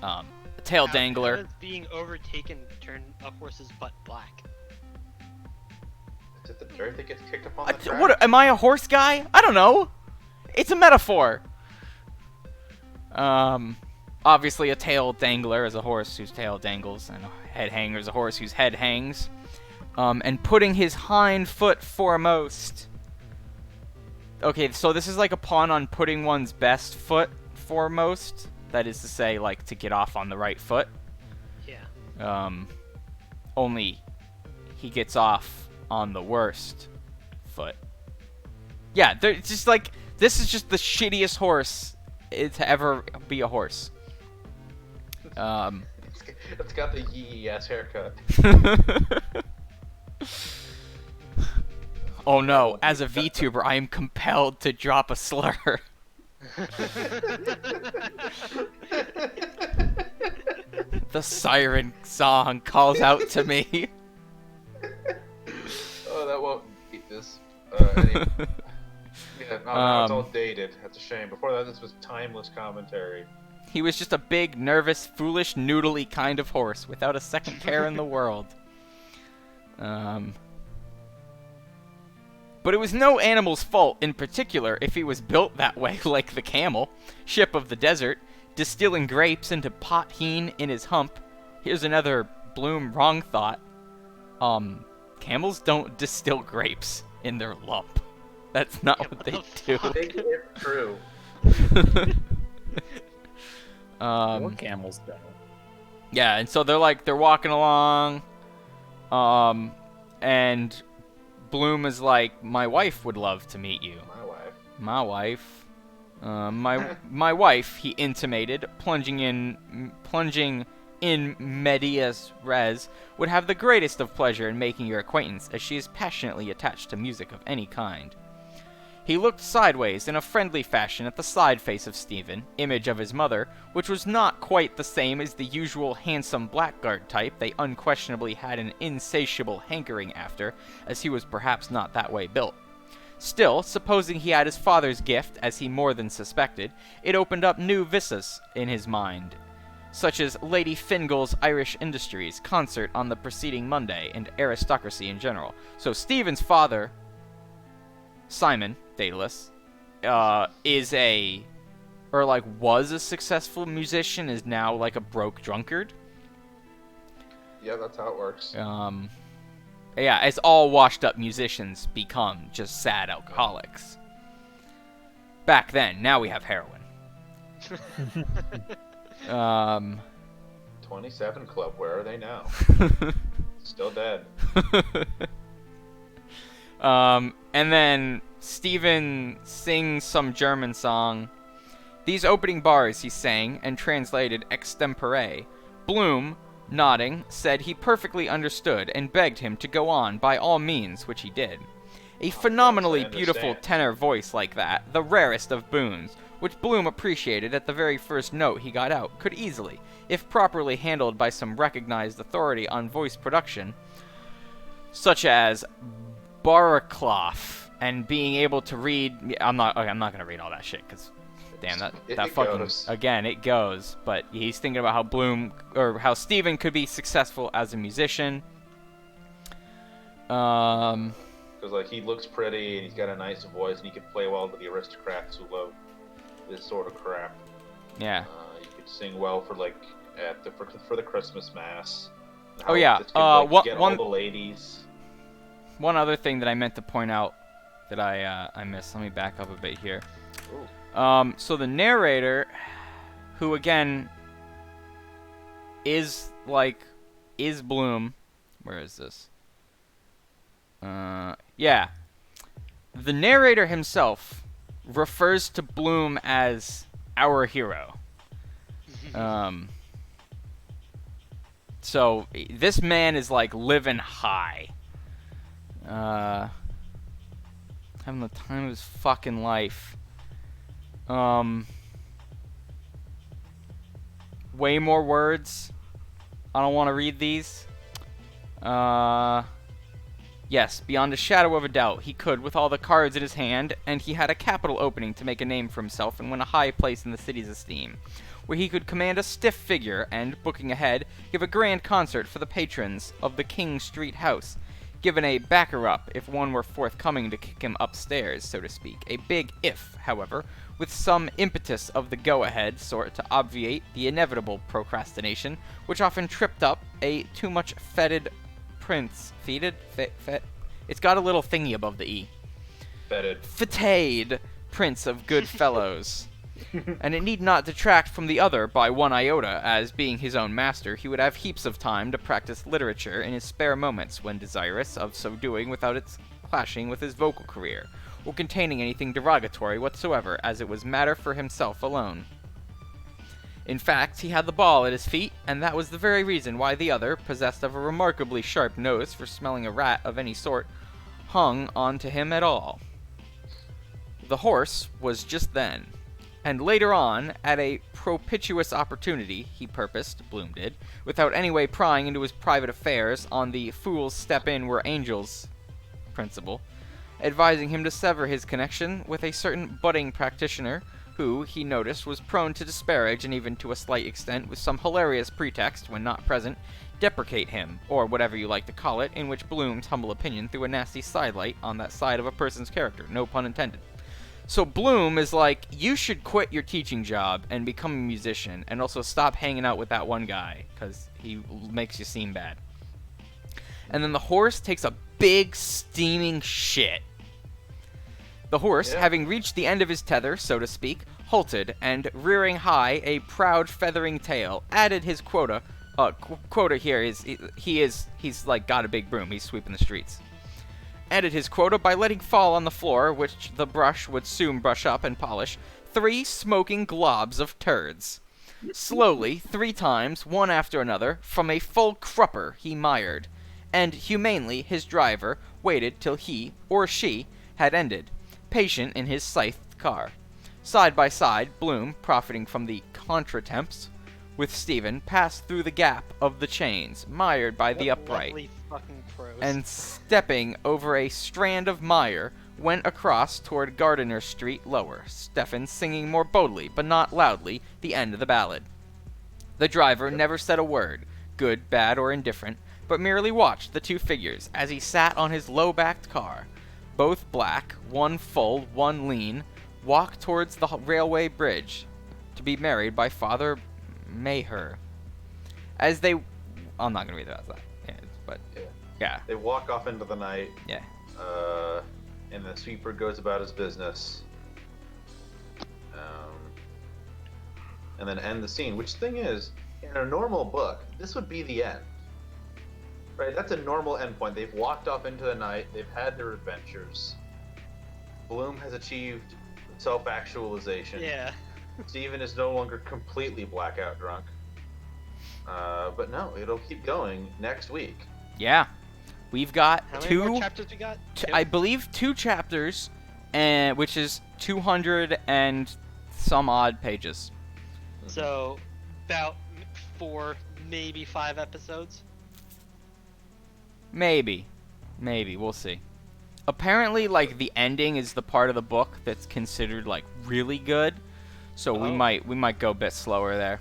A tail How dangler. does being overtaken turn a horse's butt black? Is it the dirt that gets kicked up on the track? What? Am I a horse guy? I don't know. It's a metaphor. Obviously, a tail dangler is a horse whose tail dangles, and a head hanger is a horse whose head hangs. And putting his hind foot foremost. Okay, so this is like a pun on putting one's best foot foremost. That is to say, like, to get off on the right foot. Yeah. Only he gets off on the worst foot. Yeah, it's just like, this is just the shittiest horse to ever be a horse. It's got the yee ass haircut. Oh no, as a VTuber, I am compelled to drop a slur. The siren song calls out to me. Oh, that won't beat this. Yeah, now it's all dated. That's a shame. Before that, this was timeless commentary. He was just a big, nervous, foolish, noodly kind of horse without a second care in the world. But it was no animal's fault in particular if he was built that way, like the camel, ship of the desert, distilling grapes into potheen in his hump. Here's another Bloom wrong thought. Camels don't distill grapes in their lump. That's not what they do. I think it's true. More camels don't. Yeah, and so they're walking along, and Bloom is like, my wife would love to meet you. My wife. My wife, he intimated, plunging in medias res, would have the greatest of pleasure in making your acquaintance, as she is passionately attached to music of any kind. He looked sideways in a friendly fashion at the side face of Stephen, image of his mother, which was not quite the same as the usual handsome blackguard type they unquestionably had an insatiable hankering after, as he was perhaps not that way built. Still, supposing he had his father's gift, as he more than suspected, it opened up new vistas in his mind, such as Lady Fingal's Irish Industries concert on the preceding Monday, and aristocracy in general. So Stephen's father, Simon Daedalus, was a successful musician, is now like a broke drunkard. Yeah, that's how it works. Yeah, as all washed up musicians become just sad alcoholics. Back then, now we have heroin. 27 Club, where are they now? Still dead. And then Stephen sings some German song. These opening bars he sang and translated extempore. Bloom, nodding, said he perfectly understood and begged him to go on by all means, which he did. A phenomenally beautiful tenor voice like that, the rarest of boons, which Bloom appreciated at the very first note he got out, could easily, if properly handled by some recognized authority on voice production, such as Baraclough, and being able to read. I'm not gonna read all that shit because, damn, that fucking goes. Again, it goes. But he's thinking about how Stephen could be successful as a musician. Because like he looks pretty and he's got a nice voice and he can play well to the aristocrats who love this sort of crap. Yeah. You could sing well for like for the Christmas mass. Oh yeah. This could, like, get one all the ladies. One other thing that I meant to point out that I missed. Let me back up a bit here. Ooh. So the narrator, who again is Bloom. Where is this? Yeah. The narrator himself refers to Bloom as our hero. So this man is like living high. Having the time of his fucking life. Way more words. I don't want to read these. Yes, beyond a shadow of a doubt, he could with all the cards in his hand, and he had a capital opening to make a name for himself and win a high place in the city's esteem, where he could command a stiff figure and, booking ahead, give a grand concert for the patrons of the King Street House, given a backer-up if one were forthcoming to kick him upstairs, so to speak. A big if, however, with some impetus of the go-ahead sort to obviate the inevitable procrastination, which often tripped up a too much feted prince. Feted? It's got a little thingy above the E. Fetid. Fatade prince of good fellows. And it need not detract from the other by one iota, as being his own master, he would have heaps of time to practice literature in his spare moments when desirous of so doing without its clashing with his vocal career, or containing anything derogatory whatsoever, as it was matter for himself alone. In fact, he had the ball at his feet, and that was the very reason why the other, possessed of a remarkably sharp nose for smelling a rat of any sort, hung on to him at all. The horse was just then. And later on, at a propitious opportunity, he purposed, Bloom did, without anyway prying into his private affairs on the fools step in where angels principle, advising him to sever his connection with a certain budding practitioner who, he noticed, was prone to disparage and even to a slight extent, with some hilarious pretext, when not present, deprecate him, or whatever you like to call it, in which Bloom's humble opinion threw a nasty sidelight on that side of a person's character, no pun intended. So Bloom is like, you should quit your teaching job and become a musician, and also stop hanging out with that one guy, because he makes you seem bad. And then the horse takes a big steaming shit. The horse, having reached the end of his tether, so to speak, halted, and rearing high a proud feathering tail, added his quota. Quota here is, he's like got a big broom, he's sweeping the streets. Added his quota by letting fall on the floor, which the brush would soon brush up and polish, 3 smoking globs of turds. Slowly, 3 times, one after another, from a full crupper he mired, and humanely his driver waited till he, or she, had ended, patient in his scythed car. Side by side, Bloom, profiting from the contretemps, with Stephen, passed through the gap of the chains, mired by the upright, Lovely fucking prose. and stepping over a strand of mire, went across toward Gardiner Street lower, Stephen singing more boldly, but not loudly, the end of the ballad. The driver never said a word, good, bad, or indifferent, but merely watched the 2 figures as he sat on his low-backed car, both black, one full, one lean, walk towards the railway bridge, to be married by Father Maher. As they... I'm not going to read the rest of that. But, yeah. They walk off into the night. Yeah. And the sweeper goes about his business. And then end the scene. Which thing is, in a normal book, this would be the end. Right? That's a normal endpoint. They've walked off into the night. They've had their adventures. Bloom has achieved self-actualization. Yeah. Stephen is no longer completely blackout drunk. But no, it'll keep going next week. Yeah. We've got How many 2... more chapters we got? I believe 2 chapters, and which is 200 and some odd pages. So, about 4, maybe 5 episodes. Maybe. We'll see. Apparently, like, the ending is the part of the book that's considered, like, really good. So we might go a bit slower there.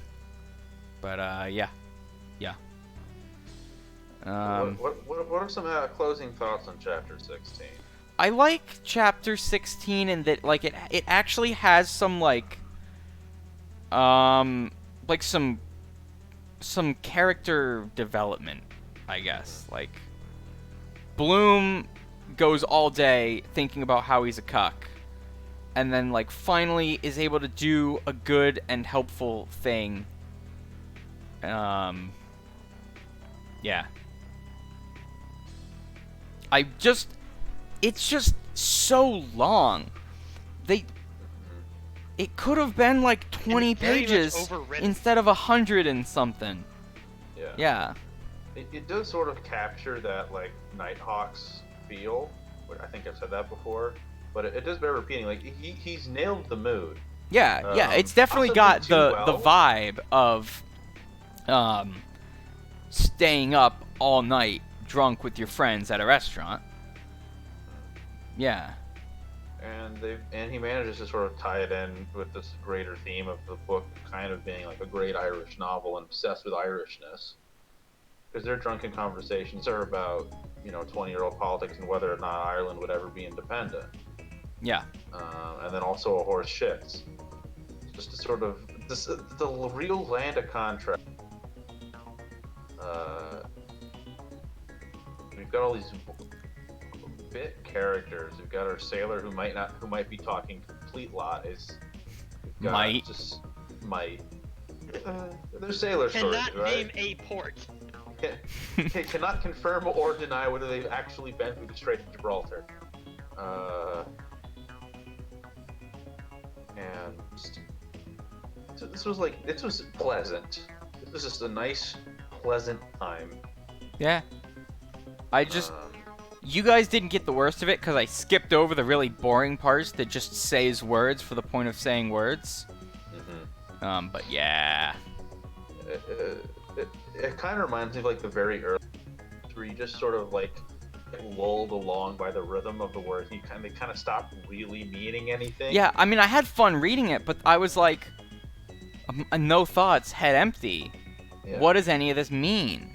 But, yeah. What are some closing thoughts on Chapter 16? I like Chapter 16 in that, like, it actually has some, like some character development, I guess. Like, Bloom goes all day thinking about how he's a cuck, and then, like, finally is able to do a good and helpful thing. Yeah. It's just so long. It could have been like 20 pages instead of 100 and something. Yeah. It does sort of capture that, like, Nighthawks feel. I think I've said that before. But it does bear repeating. Like, he's nailed the mood. Yeah, it's definitely got the vibe of staying up all night drunk with your friends at a restaurant. Yeah. And he manages to sort of tie it in with this greater theme of the book kind of being like a great Irish novel and obsessed with Irishness. Because their drunken conversations are about, 20-year-old politics and whether or not Ireland would ever be independent. Yeah. And then also a horse shits. Just to sort of the real land of contrast. We've got all these bit characters. We've got our sailor who might be talking complete lies. We've got Might. Just might. They're sailor stories, Cannot right? name a port. Cannot confirm or deny whether they've actually been through the Strait of Gibraltar. And so this was pleasant. This was just a nice, pleasant time. Yeah. I just Um, you guys didn't get the worst of it because I skipped over the really boring parts that just says words for the point of saying words. But yeah. It kind of reminds me of like the very early, where you just sort of like get lulled along by the rhythm of the words. They kind of stop really meaning anything. Yeah, I mean, I had fun reading it, but I was like, no thoughts, head empty. Yeah. What does any of this mean?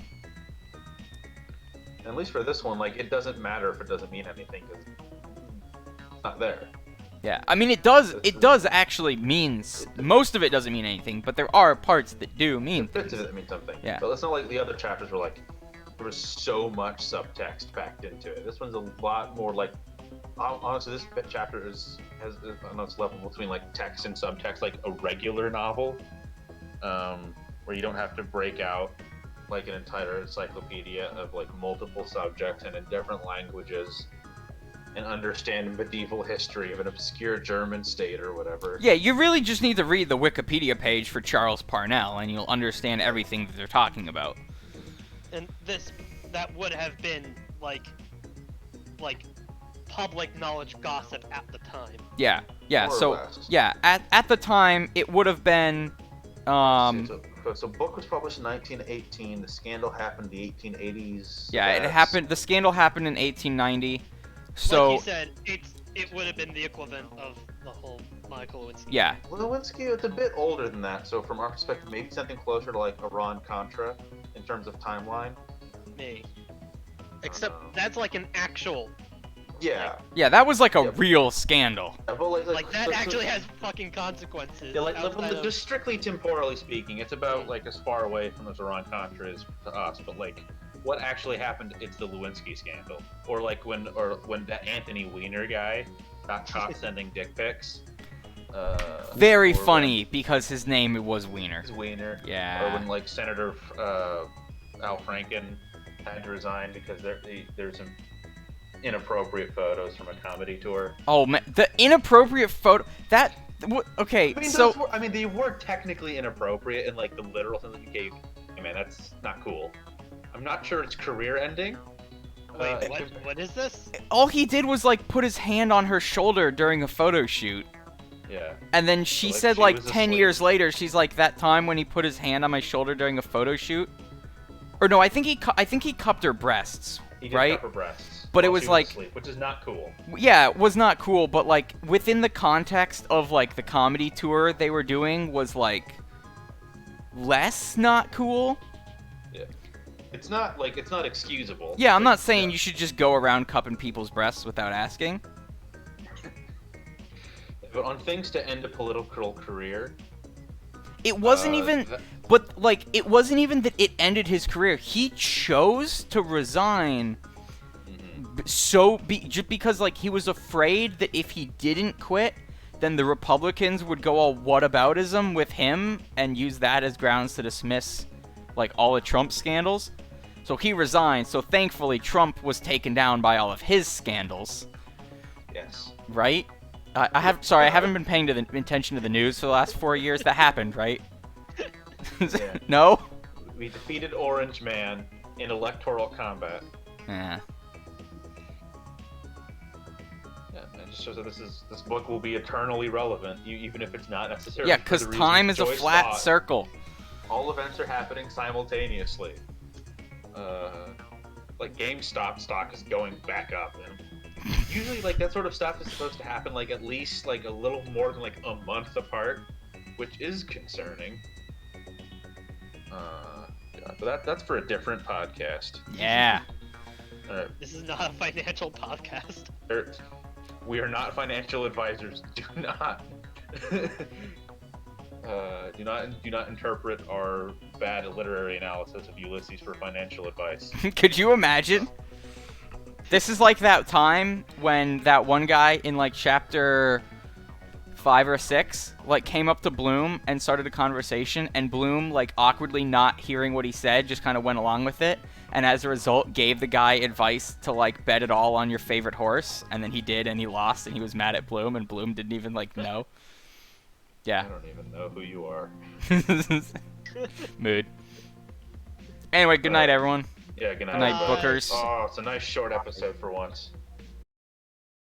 At least for this one, like it doesn't matter if it doesn't mean anything because it's not there. Yeah, I mean, it does actually means, most of it doesn't mean anything, but there are parts that do mean Bits things. of it mean something. Yeah. But it's not like the other chapters were like there was so much subtext packed into it. This one's a lot more like. Honestly, this chapter has on its level between like text and subtext, like a regular novel, where you don't have to break out like an entire encyclopedia of like multiple subjects and in different languages, and understand medieval history of an obscure German state or whatever. Yeah, you really just need to read the Wikipedia page for Charles Parnell, and you'll understand everything that they're talking about. And that would have been like public knowledge gossip at the time. Yeah, More or so, less. yeah, at the time, it would have been, So book was published in 1918. The scandal happened in the 1880s. yeah, it happened, the scandal happened in 1890, so, Like you said, it would have been the equivalent of the whole Monica Lewinsky. yeah, Lewinsky, it's a bit older than that. So from our perspective, maybe something closer to like Iran-Contra in terms of timeline. Me. Except that's like an actual, Yeah. yeah, that was like a Yep. real scandal. But like that actually has fucking consequences. Yeah, like outside of- just strictly temporally speaking, it's about like as far away from as Iran-Contra is to us. But like, what actually happened? It's the Lewinsky scandal, or when that Anthony Weiner guy got caught sending dick pics. Very or funny, because his name was Wiener. when Weiner. Yeah. Or when like Senator Al Franken had to resign because there's some inappropriate photos from a comedy tour. Oh man, the inappropriate photo, okay, I mean, so, they were technically inappropriate in like the literal sense that you gave. Hey man, that's not cool. I'm not sure it's career ending. Wait, what is this? all he did was like put his hand on her shoulder during a photo shoot. Yeah. And then she Like, said she like was 10 asleep. years later, she's like, that time when he put his hand on my shoulder during a photo shoot. Or no, I think he cupped her breasts, He did right? cup her breasts. But it while was she like- asleep, which is not cool. Yeah, it was not cool, but like within the context of like the comedy tour they were doing was like less not cool. Yeah. It's not excusable. Yeah, I'm Like, not saying you should just go around cupping people's breasts without asking. But on things to end a political career. It wasn't even but like it wasn't even that it ended his career. He chose to resign just because like he was afraid that if he didn't quit, then the Republicans would go all whataboutism with him and use that as grounds to dismiss like all of Trump's scandals. So he resigned. So thankfully Trump was taken down by all of his scandals, Yes. right? I haven't been paying attention to the news for the last 4 years. That happened, right? Yeah. No? We defeated Orange Man in electoral combat. Yeah. Yeah, it just shows that this book will be eternally relevant, even if it's not necessarily. Yeah, for because the reasons time is a Joyce flat thought. circle. All events are happening simultaneously. Like GameStop stock is going back up, and usually like that sort of stuff is supposed to happen like at least like a little more than like a month apart, which is concerning. Yeah, but that's for a different podcast. Yeah. This is not a financial podcast. We are not financial advisors. Do not do not interpret our bad literary analysis of Ulysses for financial advice. Could you imagine? This is like that time when that one guy in like chapter 5 or 6 like came up to Bloom and started a conversation, and Bloom, like awkwardly not hearing what he said, just kind of went along with it, and as a result gave the guy advice to like bet it all on your favorite horse, and then he did, and he lost, and he was mad at Bloom, and Bloom didn't even like know. I Yeah. don't even know who you are. Mood. Anyway, good night, everyone. Yeah, good night, Good night, everybody. bookers. Oh, it's a nice short episode for once.